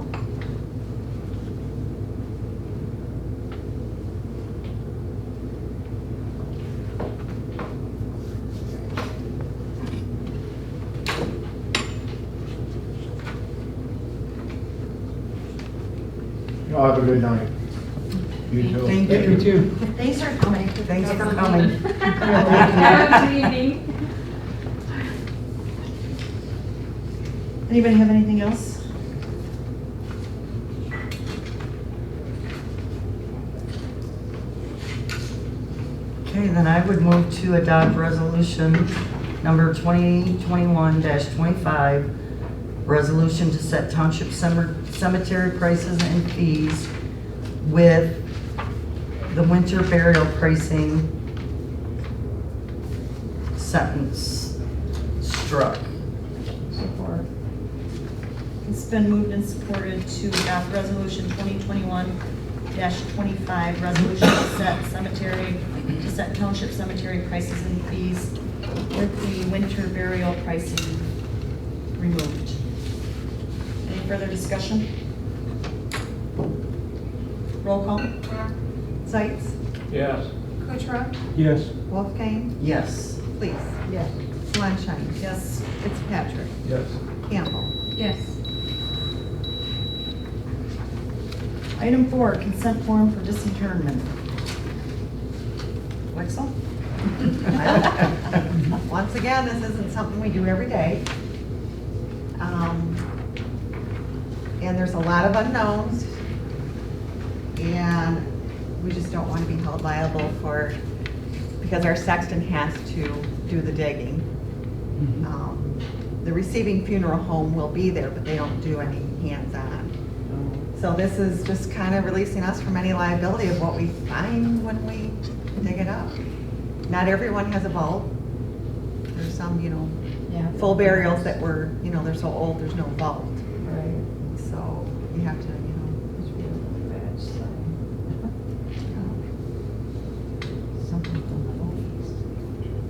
Y'all have a good night. You too. Thank Yeah, you too. Thanks for coming. Thanks for coming. Have a good evening. Anybody have anything else? Okay, then I would move to adopt resolution number 2021-25, resolution to set township cemetery prices and fees with the winter burial pricing sentence struck. Support. It's been moved and supported to adopt resolution 2021-25, resolution to set township cemetery prices and fees with the winter burial pricing removed. Any further discussion? Roll call? Seitz, Yes. Kuchera, Yes. Wolfgang, Yes. Please, Yes. Sunshine, Yes. Fitzpatrick, Yes. Campbell. Yes. Item 4, consent form for disinterment. Lexel? Once again, this isn't something we do every day. And there's a lot of unknowns. And we just don't want to be held liable for, because our sexton has to do the digging. The receiving funeral home will be there, but they don't do any hands-on. So this is just kind of releasing us from any liability of what we find when we dig it up. Not everyone has a vault. There's some, Yeah. full burials that were, they're so old, there's no vault. Right. So you have to, Must be a little bad sign. Something from the movies.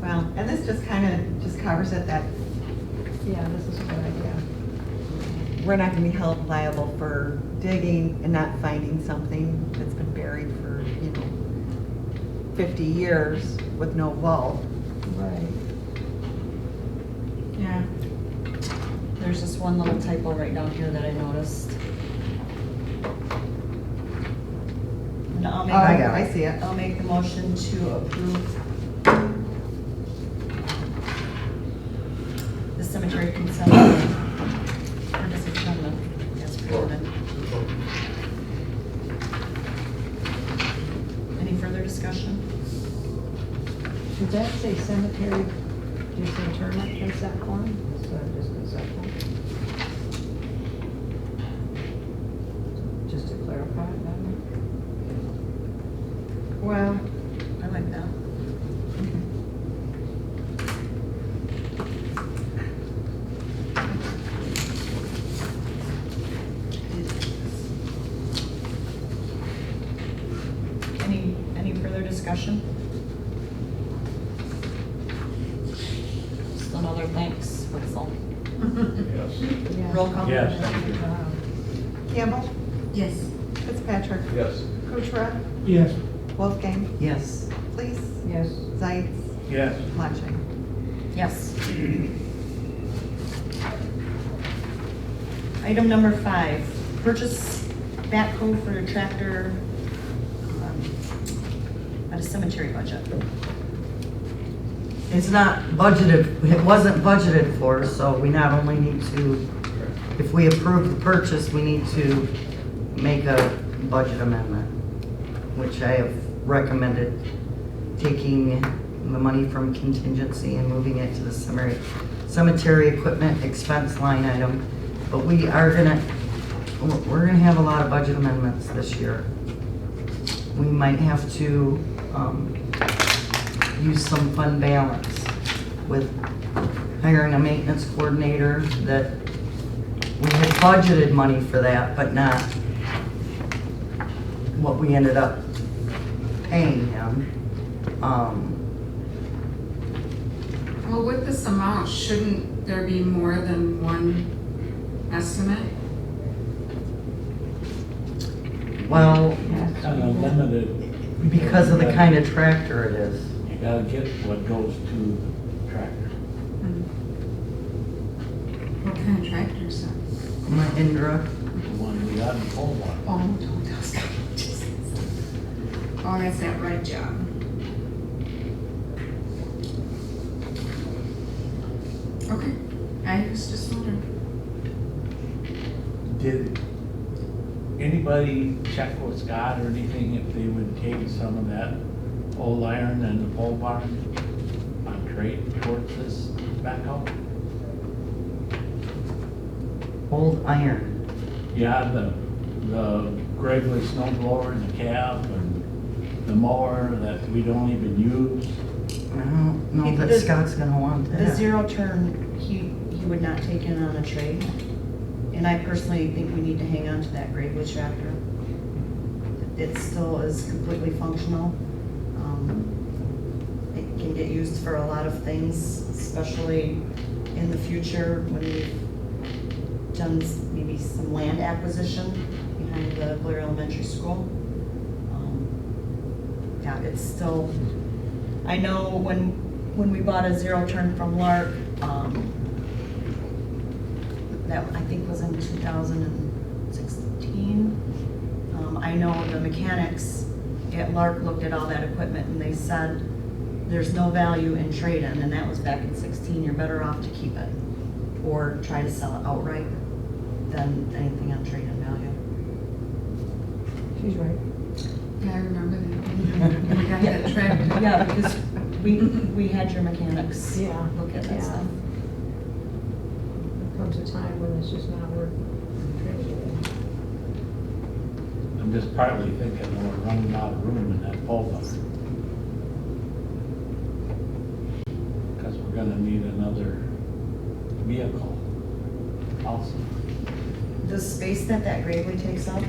well, and this just kind of just covers it that Yeah, this is a good idea. we're not going to be held liable for digging and not finding something that's been buried for, 50 years with no vault. Right. Yeah. There's just one little typo right down here that I noticed. And I'll make, I got it. I see it. I'll make the motion to approve the cemetery consent for disinterment as presented. Any further discussion? Does that say cemetery disinterment consent form? Instead of just consent form? Just to clarify it, then? Well, I like that. Any further discussion? Just another thanks, Witzel. Yes. Yeah. Roll call? Yes, thank you. Campbell, Yes. Fitzpatrick, Yes. Kuchera, Yes. Wolfgang, Yes. Please, Yes. Zeitz, Yes. Fletching. Yes. Item number 5, purchase backhoe for a tractor at a cemetery budget. It's not budgeted, it wasn't budgeted for, so we not only need to, if we approve the purchase, we need to make a budget amendment, which I have recommended taking the money from contingency and moving it to the cemetery equipment expense line item. But we're gonna have a lot of budget amendments this year. We might have to use some fund balance with hiring a maintenance coordinator that we had budgeted money for that, but not what we ended up paying him. Well, with this amount, shouldn't there be more than one estimate? Well, Kind of limited. because of the kind of tractor it is. You gotta get what goes to the tractor. What kind of tractor is that? Mahindra, The one we got in Colbert. Oh, don't tell us. Oh, that's that red job. Okay, I was just wondering. Did anybody check with Scott or anything if they would take some of that old iron and the pole barn on trade towards this backhoe? old iron. Yeah, the Gravely snow blower and the cab and the mower that we don't even use. I don't know that Scott's gonna want The that. zero turn, he would not take in on a trade. And I personally think we need to hang on to that Gravely tractor. It still is completely functional. It can get used for a lot of things, especially in the future when we've done maybe some land acquisition behind the Blair Elementary School. Yeah, it's still, I know when we bought a zero turn from Lark, that I think was in 2016. I know the mechanics at Lark looked at all that equipment and they said, there's no value in trade-in, and that was back in 16. You're better off to keep it or try to sell it outright than anything on trade-in value. She's right. Yeah, I remember that. We got that tractor. Yeah, because we had your mechanics Yeah, look at that yeah. stuff. There comes a time when it's just not worth trading I'm just partly thinking we're running out of room in that pole barn. Because we're gonna need another vehicle also. The space that Gravely takes up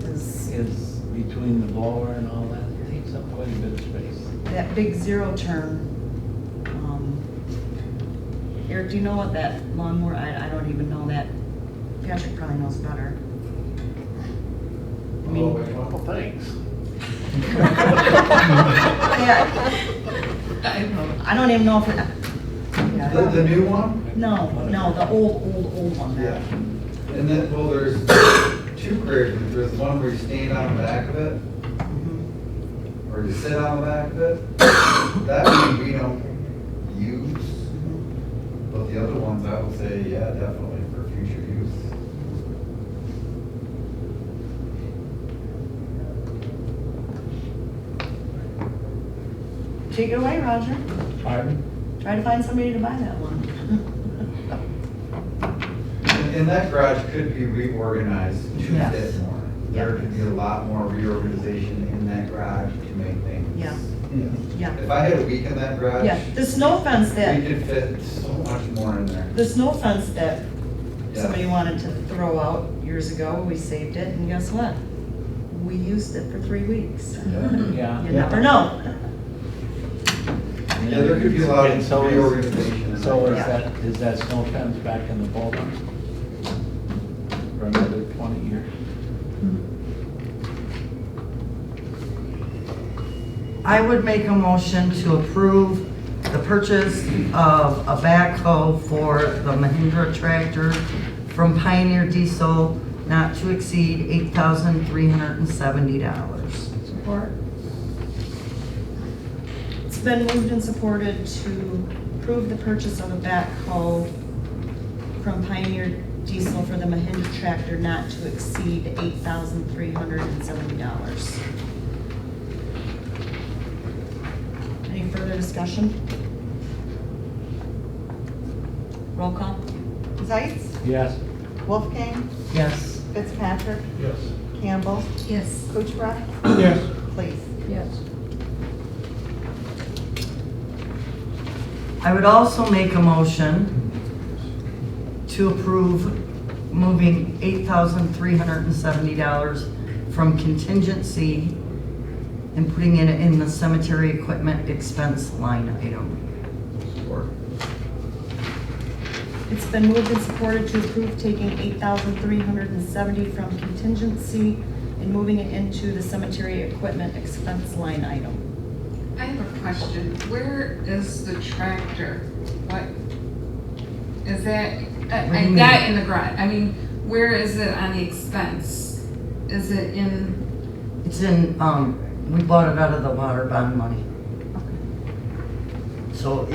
is, Is between the blower and all that, it takes up quite a bit of space. that big zero turn. Eric, do you know what that lawnmower, I don't even know that. Patrick probably knows better. I mean, Well, thanks. yeah, I don't even know if it. Yeah. The new one? No, the old one. Yeah. And then, well, there's two Gravely's. There's one where you stand on the back of it, Mhm. or you sit on the back of it. That one we don't use, but the other ones, I would say, yeah, definitely for future use. Take it away, Roger. Pardon? Try to find somebody to buy that one. And that garage could be reorganized to Yes. fit more. There could be a lot more reorganization in that garage to make things. Yeah. Yeah. If I had a week in that garage, Yeah, the snow fence we that, could fit so much more in there. the snow fence that Yeah. somebody wanted to throw out years ago, we saved it, and guess what? We used it for 3 weeks. Yeah. You never know. Yeah, there could be a lot And of so is- reorganization in So that. is that snow fence back in the pole barn? For another 20 years? I would make a motion to approve the purchase of a backhoe for the Mahindra tractor from Pioneer Diesel not to exceed $8,370. Support? It's been moved and supported to approve the purchase of a backhoe from Pioneer Diesel for the Mahindra tractor not to exceed $8,370. Any further discussion? Roll call? Zeitz, Yes. Wolfgang, Yes. Fitzpatrick, Yes. Campbell, Yes. Kuchera, Yes. please. Yes. I would also make a motion to approve moving $8,370 from contingency and putting it in the cemetery equipment expense line item. Support. It's been moved and supported to approve taking $8,370 from contingency and moving it into the cemetery equipment expense line item. I have a question. Where is the tractor? What is that? What do you I mean? got in the garage. I mean, where is it on the expense? Is it in? It's in, we bought it out of the water bond money. So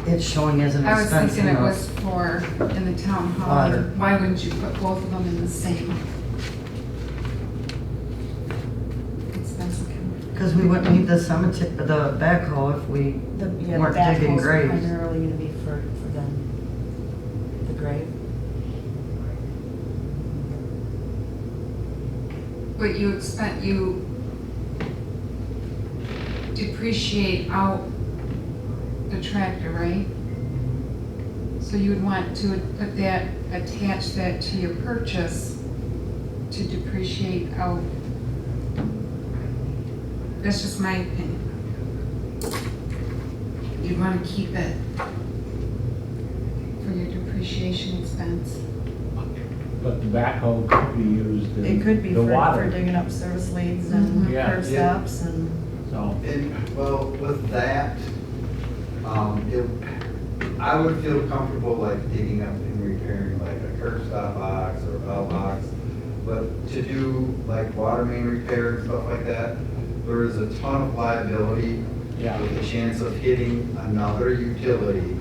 it's showing as an I was expense thinking in it the was for in the town hall. Water. Why wouldn't you put both of them in the same expense account? because we wouldn't need the cemetery, the backhoe if we The weren't digging backhoe's graves. primarily gonna be for them, the grave. But you depreciate out the tractor, right? So you would want to put that, attach that to your purchase to depreciate out. That's just my opinion. You'd want to keep it for your depreciation expense. But the backhoe could be used in It could be the for water. digging up service leads and Mhm. Yeah. curb stops and. So, Well, with that, I would feel comfortable like digging up and repairing like a curb stop box or a bell box. But to do like water main repair and stuff like that, there is a ton of liability yeah. with the chance of hitting another utility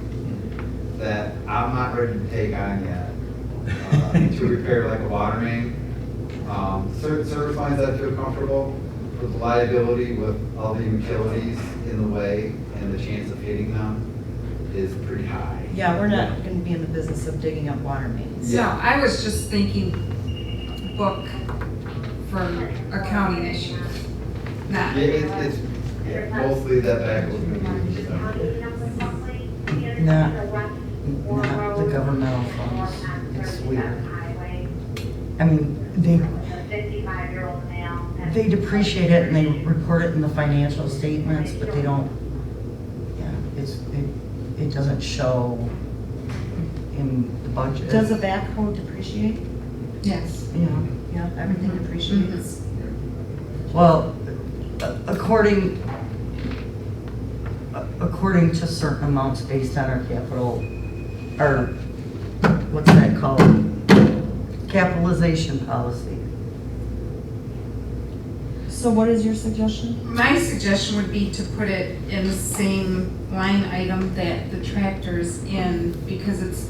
that I'm not ready to take on yet. To repair like a water main. Certain service lines I feel comfortable with the liability with all the utilities in the way and the chance of hitting them is pretty high. Yeah, we're not gonna be in the business of digging up water mains. So I was just thinking book for accounting issues, not. Yeah, it's mostly that back was gonna be used. Not the governmental funds. It's weird. I mean, they depreciate it and they report it in the financial statements, but they don't, yeah, it doesn't show in the budget. Does a backhoe depreciate? Yes. Yeah. Yeah, everything depreciates. Well, according to certain amounts based on our capital, or what's that called? Capitalization policy. So what is your suggestion? My suggestion would be to put it in the same line item that the tractor's in, because it's,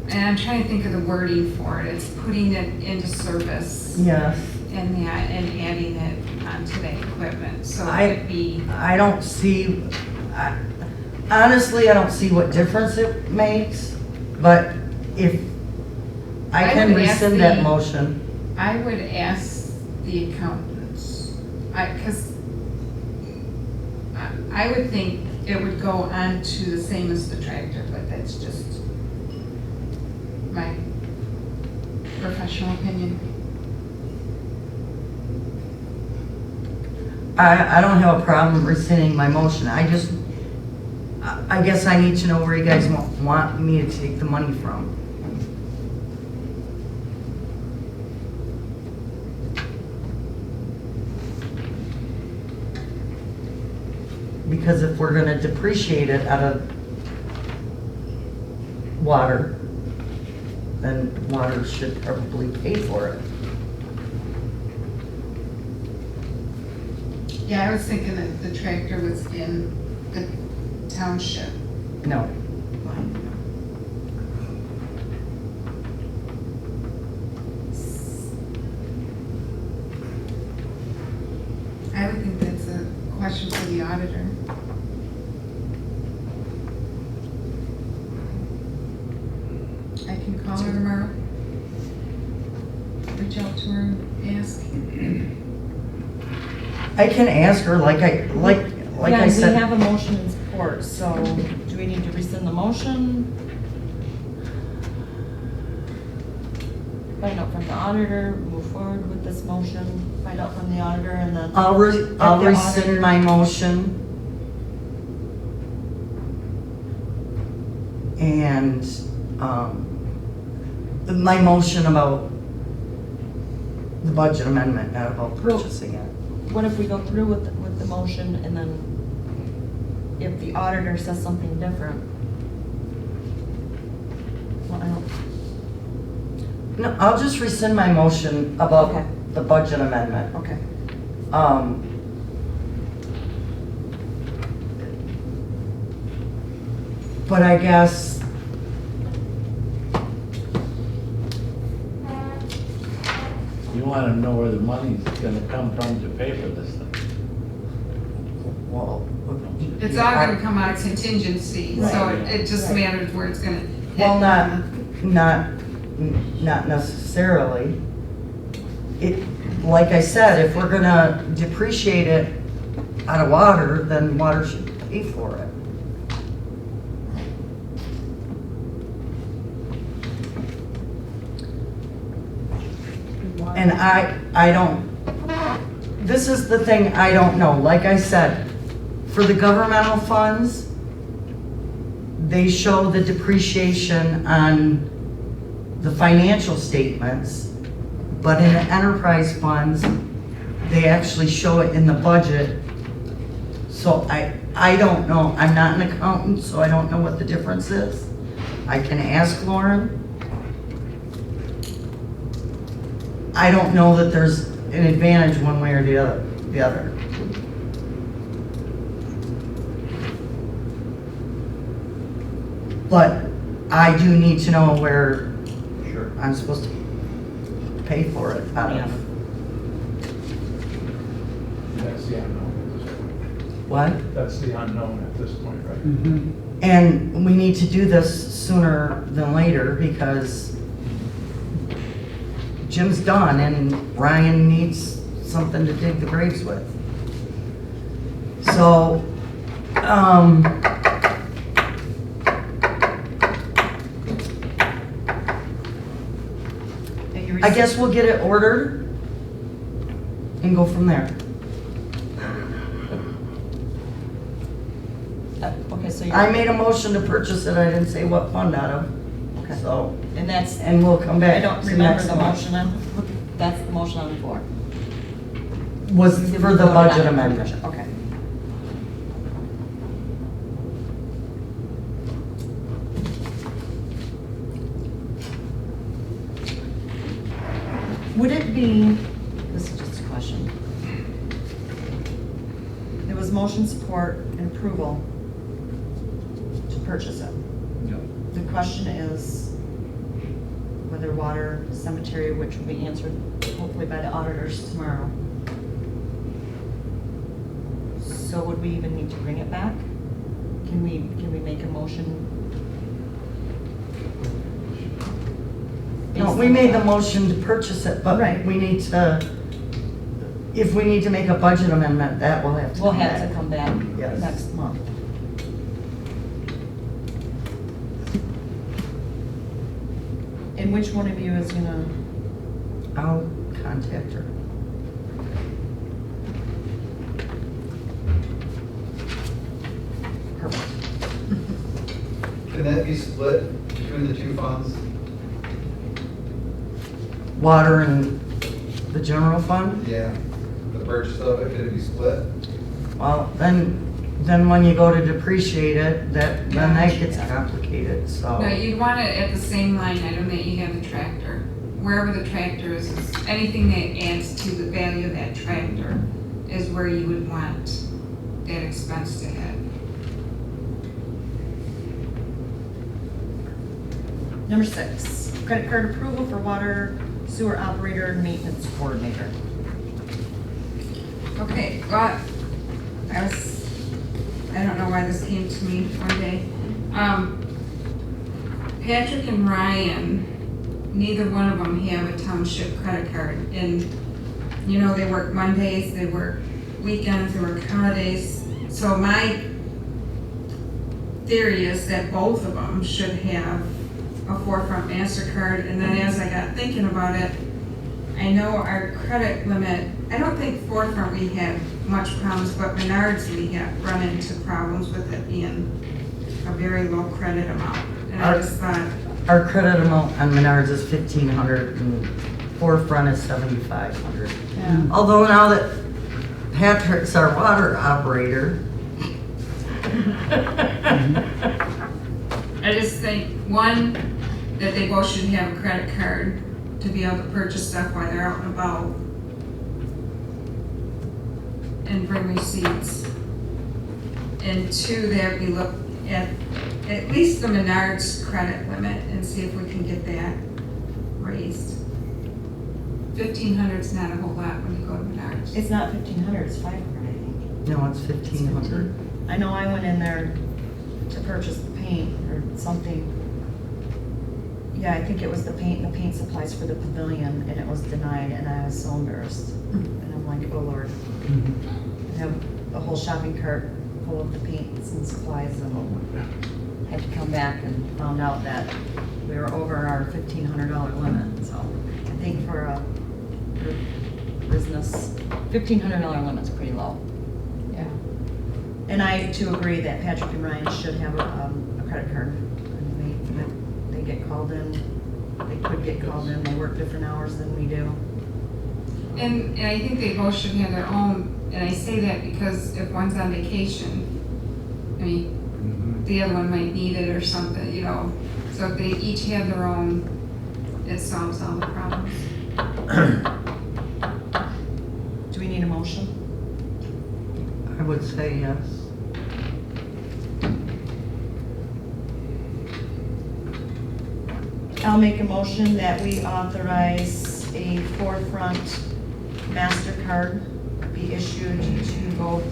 and I'm trying to think of the wording for it, it's putting it into service Yes. and that, and adding it onto the equipment, so I- it would be, I don't see, honestly, I don't see what difference it makes, but if I I can would ask rescind that the- motion. I would ask the accountants, because I would think it would go on to the same as the tractor, but that's just my professional opinion. I don't have a problem rescinding my motion. I guess I need to know where you guys want me to take the money from. Because if we're gonna depreciate it out of water, then water should probably pay for it. Yeah, I was thinking that the tractor was in the township. No. I would think that's a question for the auditor. I can call her tomorrow. Reach out to her and ask. I can ask her, like I Yeah, we said. have a motion in support, so do we need to rescind the motion? Find out from the auditor, move forward with this motion, find out from the auditor, and then. I'll if the auditor- rescind my motion. And, my motion about the budget amendment, not about purchasing it. What if we go through with the motion, and then if the auditor says something different? Well, I don't. No, I'll just rescind my motion about Okay. the budget amendment. Okay. But I guess, You wanna know where the money's gonna come from to pay for this thing. well. It's all gonna come out of contingency, so Right. it just Right. matters where it's gonna hit. Well, not necessarily. It, like I said, if we're gonna depreciate it out of water, then water should pay for it. And I don't, this is the thing I don't know. Like I said, for the governmental funds, they show the depreciation on the financial statements, but in the enterprise funds, they actually show it in the budget. So I don't know. I'm not an accountant, so I don't know what the difference is. I can ask Lauren. I don't know that there's an advantage one way or the other. But I do need to know where Sure. I'm supposed to pay for it out of. That's the unknown at this point. What? That's the unknown at this point, right? Mhm. And we need to do this sooner than later because Jim's done and Ryan needs something to dig the graves with. So, I guess we'll get it ordered and go from there. Okay, so you're. I made a motion to purchase it, I didn't say what fund out of, Okay. so, And that's, and we'll come back. I don't to remember next the month. motion on, that's the motion on the floor. Was for the budget amendment. Okay. Would it be, this is just a question. There was motion support and approval to purchase it. The question is whether water, cemetery, which will be answered hopefully by the auditors tomorrow. So would we even need to bring it back? Can we make a motion? No, we made the motion to purchase it, but Right. we need to, if we need to make a budget amendment, that will have to We'll come have to back. come back Yes. next month. And which one of you is gonna, I'll contact her. perfect. Can that be split between the two funds? Water and the general fund? Yeah. The purchase of it, could it be split? Well, then then when you go to depreciate it, then that gets complicated, so. No, you'd want it at the same line item that you have the tractor. Wherever the tractor is anything that adds to the value of that tractor is where you would want that expense to head. Number 6, credit card approval for water sewer operator and maintenance coordinator. Okay, well, I don't know why this came to me one day. Patrick and Ryan, neither one of them have a township credit card. And, you know, they work Mondays, they work weekends, they work holidays. So my theory is that both of them should have a Forefront MasterCard. And then as I got thinking about it, I know our credit limit, I don't think Forefront we have much problems, but Menards we have run into problems with it being a very low credit amount. And I just thought, Our credit amount on Menards is $1,500 and Forefront is $7,500. yeah. Although now that Patrick's our water operator. I just think, one, that they both should have a credit card to be able to purchase stuff while they're out and about and bring receipts. And two, that we look at least the Menards credit limit and see if we can get that raised. 1,500 is not a whole lot when you go to Menards. It's not 1,500, it's 500, I think. No, it's 1,500. I know I went in there to purchase the paint or something. Yeah, I think it was the paint and the paint supplies for the pavilion, and it was denied, and I was so embarrassed. And I'm like, oh Lord. I have a whole shopping cart full of the paints and supplies, and had to come back and found out that we were over our $1,500 limit, so I think for a business, $1,500 limit's pretty low. Yeah. And I too agree that Patrick and Ryan should have a credit card. And they get called in, they could get called in, they work different hours than we do. And I think they both should have their own, and I say that because if one's on vacation, I mean, the other one might need it or something, you know. So if they each have their own, it solves all the problems. Do we need a motion? I would say yes. I'll make a motion that we authorize a Forefront MasterCard be issued to both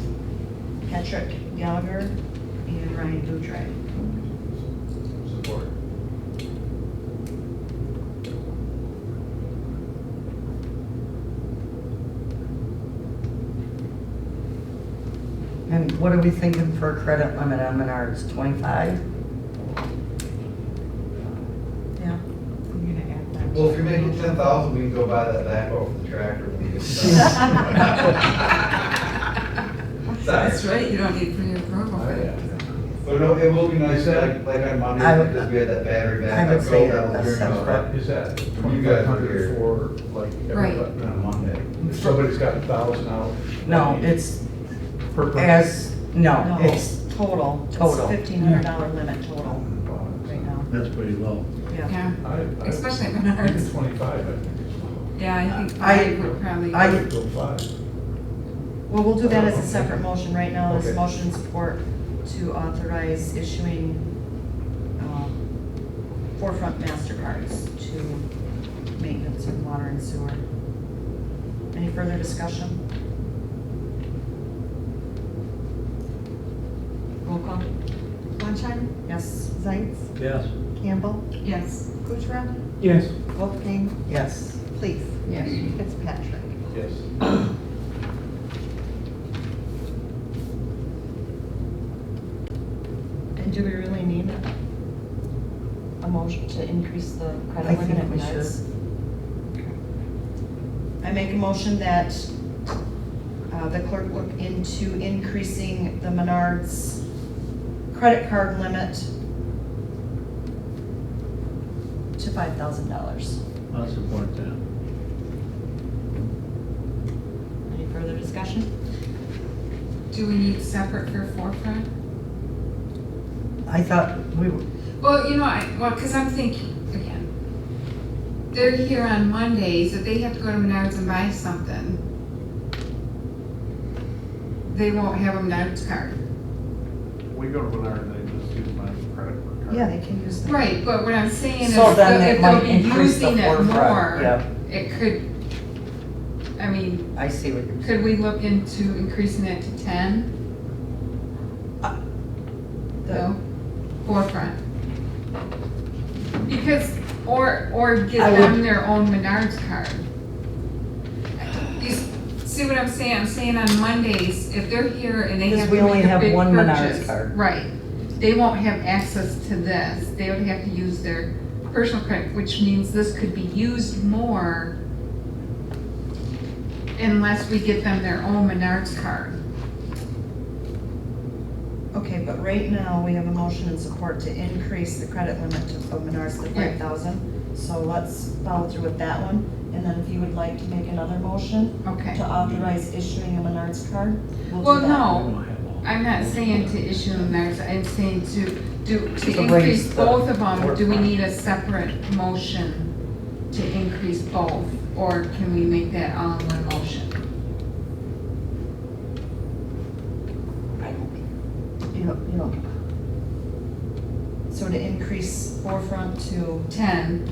Patrick Gallagher and Ryan Boudreaux. Support. And what are we thinking for a credit limit on Menards, 25? Yeah. I'm gonna add that. Well, if you're making 10,000, we can go buy that backhoe for the tractor when we get done. That's right, you don't need pre-approval. Oh, yeah. But no, it will be nice, like on Monday, I would- because we had that battery I backup. would say that was that's during the- separate. Is that You guys were here. 2,500 for like everybody on Monday? If somebody's got 1,000 out. No, it's Per person? no, it's Total. Total. It's $1,500 limit total right now. That's pretty low. Yeah. Yeah, I- especially at Even Menards. 25, I think. Yeah, I think I- 5 would probably. I- I'd go 5. Well, we'll do that as a separate motion. Right now, this Okay. motion support to authorize issuing Forefront MasterCards to maintenance and water and sewer. Any further discussion? Roll call? Sunshine, Yes. Zeitz, Yes. Campbell, Yes. Kuchera, Yes. Wolfgang, yes. please. Yes. Fitzpatrick. Yes. And do we really need a motion to increase the I credit limit think at we Menards? I make a motion that the clerk look into increasing the Menards credit card limit to $5,000. I'll support that. Any further discussion? do we need separate for forefront? I thought we were, Well, cause I'm thinking, again, they're here on Mondays, if they have to go to Menards and buy something, they won't have a Menards card. We go to Menards, they just use my credit card. Yeah, they can use the. Right, but what I'm saying is, So then if it they'll might be increase the using it forefront, more, yeah. it could, I mean, I see what you're saying. could we look into increasing it to 10? No, forefront. Because, or give I would- them their own Menards card. You see what I'm saying? I'm saying on Mondays, if they're here and they Because have we to only make a have big one Menards purchase. card. Right. They won't have access to this. They would have to use their personal credit, which means this could be used more unless we get them their own Menards card. Okay, but right now, we have a motion and support to increase the credit limit of Menards to Yeah. 5,000. So let's follow through with that one, and then if you would like to make another motion Okay. to authorize issuing a Menards card, we'll Well, do that. no, I'm not saying to issue them Menards, I'm saying to To increase raise the both of them. Do we forefront. need a separate motion to increase both? Or can we make that all in one motion? You know. So to increase forefront to, 10,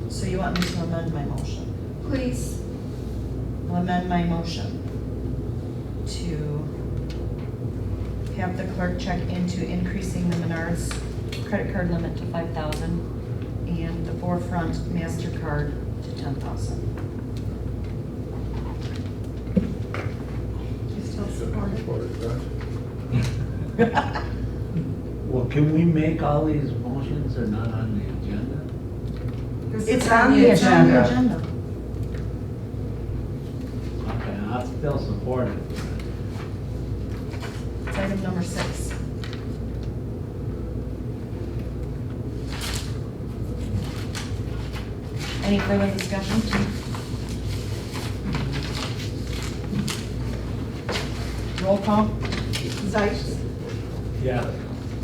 so you want me to amend my motion? please. I'll amend my motion to have the clerk check into increasing the Menards credit card limit to 5,000 and the forefront MasterCard to 10,000. You still support it? Well, can we make all these motions or not on the agenda? It's on the It's on the agenda. agenda. Okay, I'll still support it. It's item number 6. Any further discussion? Roll call? Zeiss, Yeah.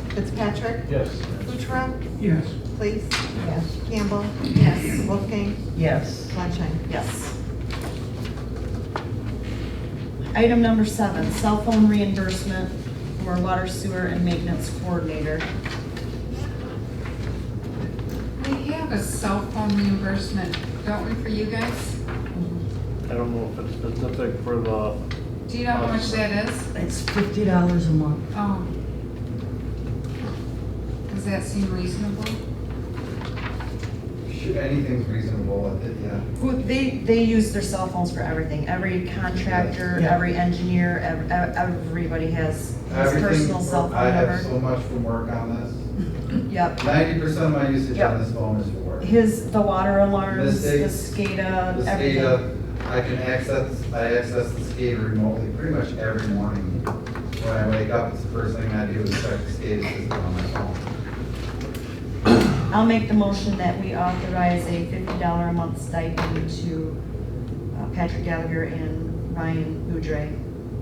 Fitzpatrick, Yes. Kuchera, Yes. Please, Yes. Campbell, Yes. Wolfgang, Yes. Sunshine. Yes. Item number 7, cell phone reimbursement for water, sewer, and maintenance coordinator. We have a cell phone reimbursement, don't we, for you guys? I don't know if it's specific for the, Do you know how much that is? It's $50 a month. Oh. Does that seem reasonable? Anything's reasonable, yeah. Who, they use their cell phones for everything. Every contractor, Yeah. every engineer, everybody has his Everything, personal cell I phone have so number. much from work on Yep. this. 90% of my usage Yep. on this phone is for work. The water alarms, the Mistakes, SCADA, The everything. SCADA, I access the SCADA remotely pretty much every morning. When I wake up, it's the first thing I do is check the SCADA system on my phone. I'll make the motion that we authorize a $50 a month stipend to Patrick Gallagher and Ryan Boudre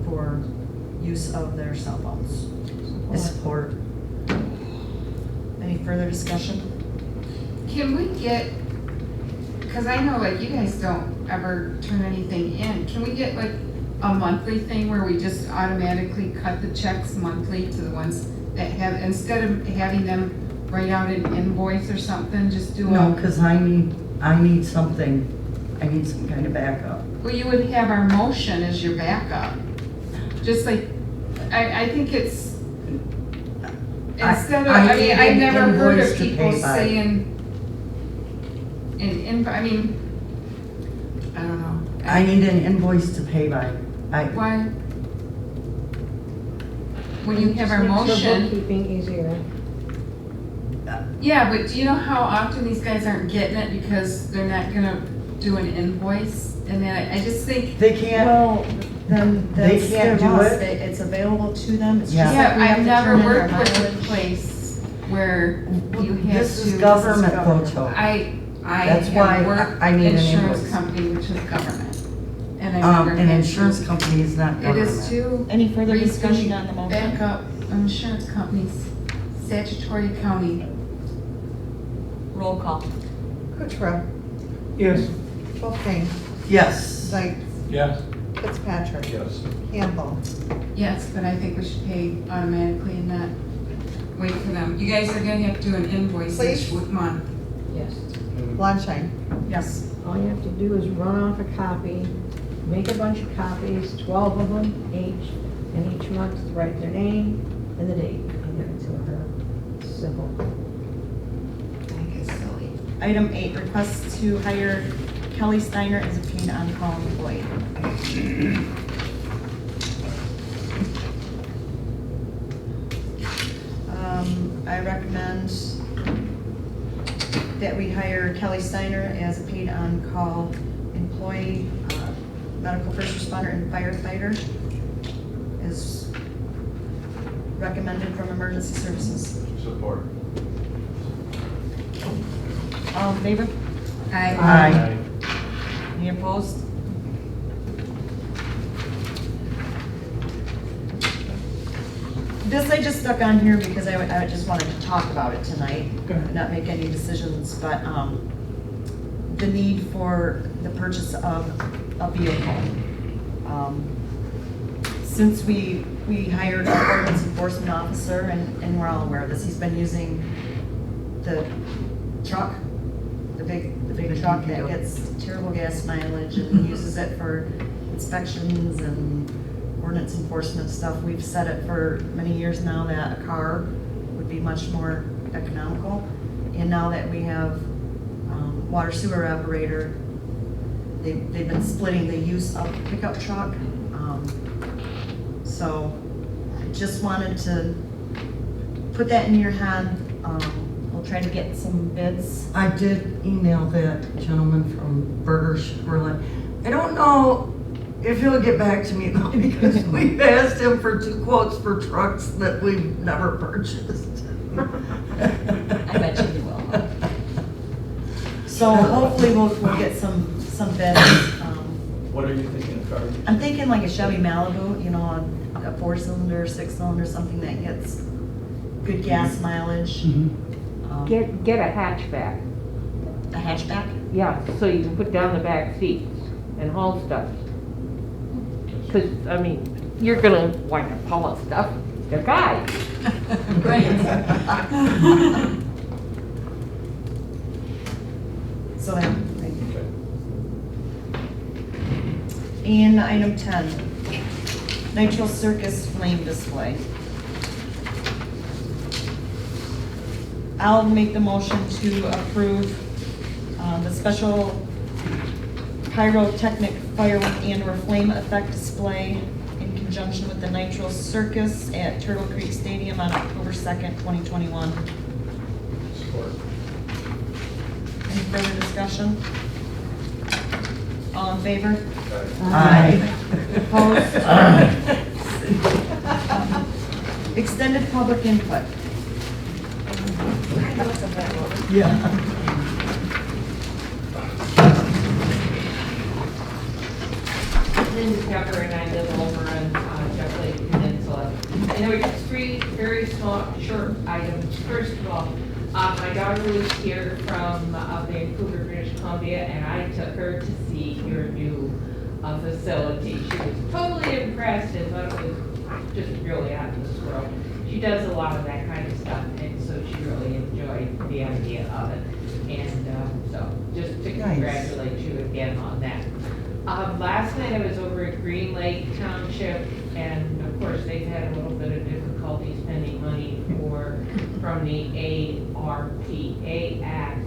for use of their cell phones. I support. Any further discussion? Can we get, because I know like you guys don't ever turn anything in, can we get like a monthly thing where we just automatically cut the checks monthly to the ones that have, instead of having them write out an invoice or something, just do No, a, because I need something, I need some kind of backup. well, you would have our motion as your backup. Just like, I think it's, instead of, I mean, need I've an never heard invoice of to people pay by. saying, I mean, I don't know. I need an invoice to pay by. Why? When you have our Makes your motion, bookkeeping easier. yeah, but do you know how often these guys aren't getting it because they're not gonna do an invoice? And then I just think, They can't, Well, then They that's can't their do loss. it? It's available to them. It's Yeah. just that yeah, we have I've to never turn in our worked with a mileage. place where you have to. this is government though, Joe. I That's why have worked I need an insurance invoice. company, which is government. And and I've never An had insurance to. company is not It government. is too. Any further discussion on the motion? Back up, insurance companies, statutory county. Roll call. Kuchera, Yes. Wolfgang, Yes. Zeitz, Yes. Fitzpatrick, Yes. Campbell. Yes, but I think we should pay automatically and not wait for them. You guys are gonna have to do an invoice each Please. month. Yes. Blanchine. Yes. All you have to do is run off a copy, make a bunch of copies, 12 of them each, and each month write their name and the date and give it to her. It's simple. I think it's silly. Item 8, request to hire Kelly Steiner as a paid on-call employee. I recommend that we hire Kelly Steiner as a paid on-call employee, medical first responder and firefighter, as recommended from Emergency Services. Support. All in favor? Aye. Any opposed? This I just stuck on here because I just wanted to talk about it tonight, Okay. not make any decisions, but the need for the purchase of a vehicle. Since we hired our ordinance enforcement officer, and we're all aware of this, he's been using the truck, the big truck that gets terrible gas mileage, and he uses it for inspections and ordinance enforcement stuff. We've said it for many years now that a car would be much more economical. And now that we have water sewer operator, they've been splitting the use of pickup truck. So I just wanted to put that in your head. We'll try to get some bids. I did email that gentleman from Burger Chevrolet. I don't know if he'll get back to me though, because we've asked him for 2 quotes for trucks that we've never purchased. I bet you he will. So hopefully we'll get some bids. What are you thinking of cars? I'm thinking like a Chevy Malibu, you know, a 4-cylinder, 6-cylinder, something that gets good gas mileage. Mhm. Get a hatchback. A hatchback? Yeah, so you can put down the back seats and haul stuff. Because, I mean, you're gonna wind up hauling stuff. They're guys. Great. So, yeah, right. And item 10, Nitro Circus flame display. I'll make the motion to approve the special pyrotechnic firework and/or flame effect display in conjunction with the Nitro Circus at Turtle Creek Stadium on October 2nd, 2021. Support. Any further discussion? All in favor? Aye. Opposed? Extended public input. Yeah. Linda Pepper and I live over in Jeff Lake Peninsula. And there were just 3 very small, short items. First of all, my daughter was here from Vancouver, British Columbia, and I took her to see your new facility. She was totally impressed and thought it was just really out of this world. She does a lot of that kind of stuff, and so she really enjoyed the idea of it. And so just to Nice. congratulate you again on that. Last night I was over at Green Lake Township, and of course they've had a little bit of difficulty spending money from the ARPA Act.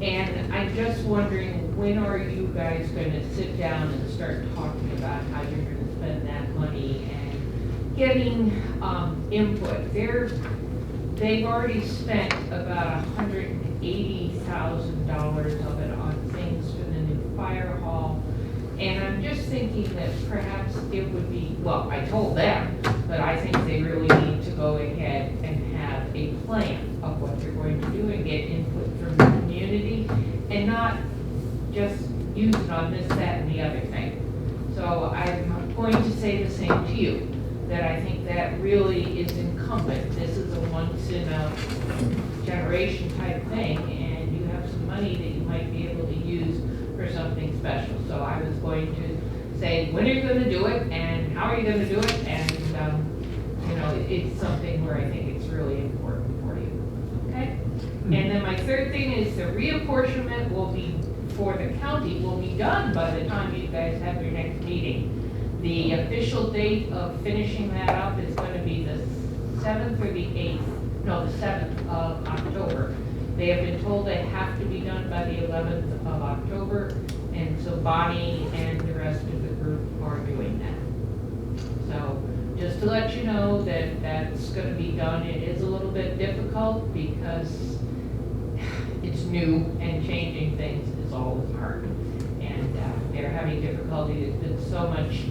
And I'm just wondering, when are you guys going to sit down and start talking about how you're going to spend that money and getting input? They've already spent about $180,000 of it on things for the new fire hall. And I'm just thinking that perhaps it would be, well, I told them, but I think they really need to go ahead and have a plan of what they're going to do and get input from the community and not just use it on this, that, and the other thing. So I'm going to say the same to you, that I think that really is incumbent. This is a once in a generation type thing, and you have some money that you might be able to use for something special. So I was going to say, when are you gonna do it, and how are you gonna do it? And, you know, it's something where I think it's really important for you, okay? And then my third thing is the reapportionment will be, for the county, will be done by the time you guys have your next meeting. The official date of finishing that up is gonna be the 7th or the 8th, no, the 7th of October. They have been told they have to be done by the 11th of October, and so Bonnie and the rest of the group are doing that. So, just to let you know that that's gonna be done. It is a little bit difficult because it's new and changing things is always hard. And they're having difficulty. There's been so much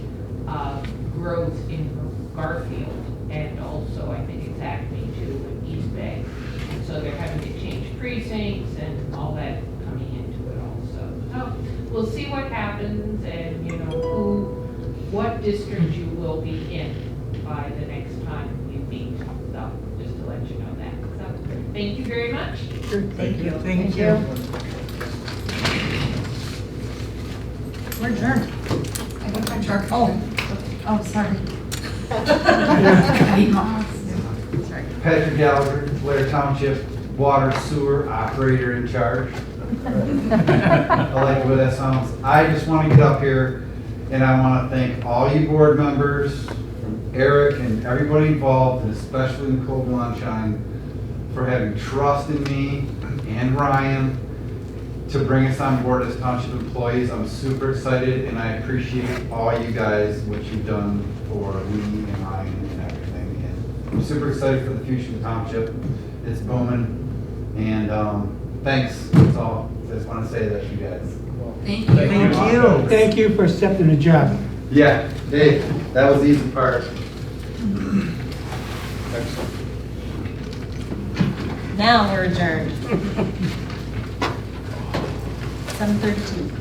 growth in Garfield, and also I think it's Acme too in East Bay. And so they're having to change precincts and all that coming into it also. So we'll see what happens, and you know what district you will be in by the next time you meet. So just to let you know that. So thank you very much. Thank you. Thank you. We're adjourned. I got my truck. Oh, sorry. Sorry. Patrick Gallagher, Blair Township Water Sewer Operator in Charge. I like the way that sounds. I just want to get up here and I want to thank all you board members, from Eric and everybody involved, and especially Nicole Blonshine, for having trust in me and Ryan to bring us on board as township employees. I'm super excited, and I appreciate all you guys, what you've done for me and Ryan and everything. And I'm super excited for the future of the township. It's booming, and thanks. That's all. I just want to say that to you guys. Thank you. Thank you. Thank you for accepting the job. Yeah, hey, that was the easy part. Now we're adjourned. 7:32.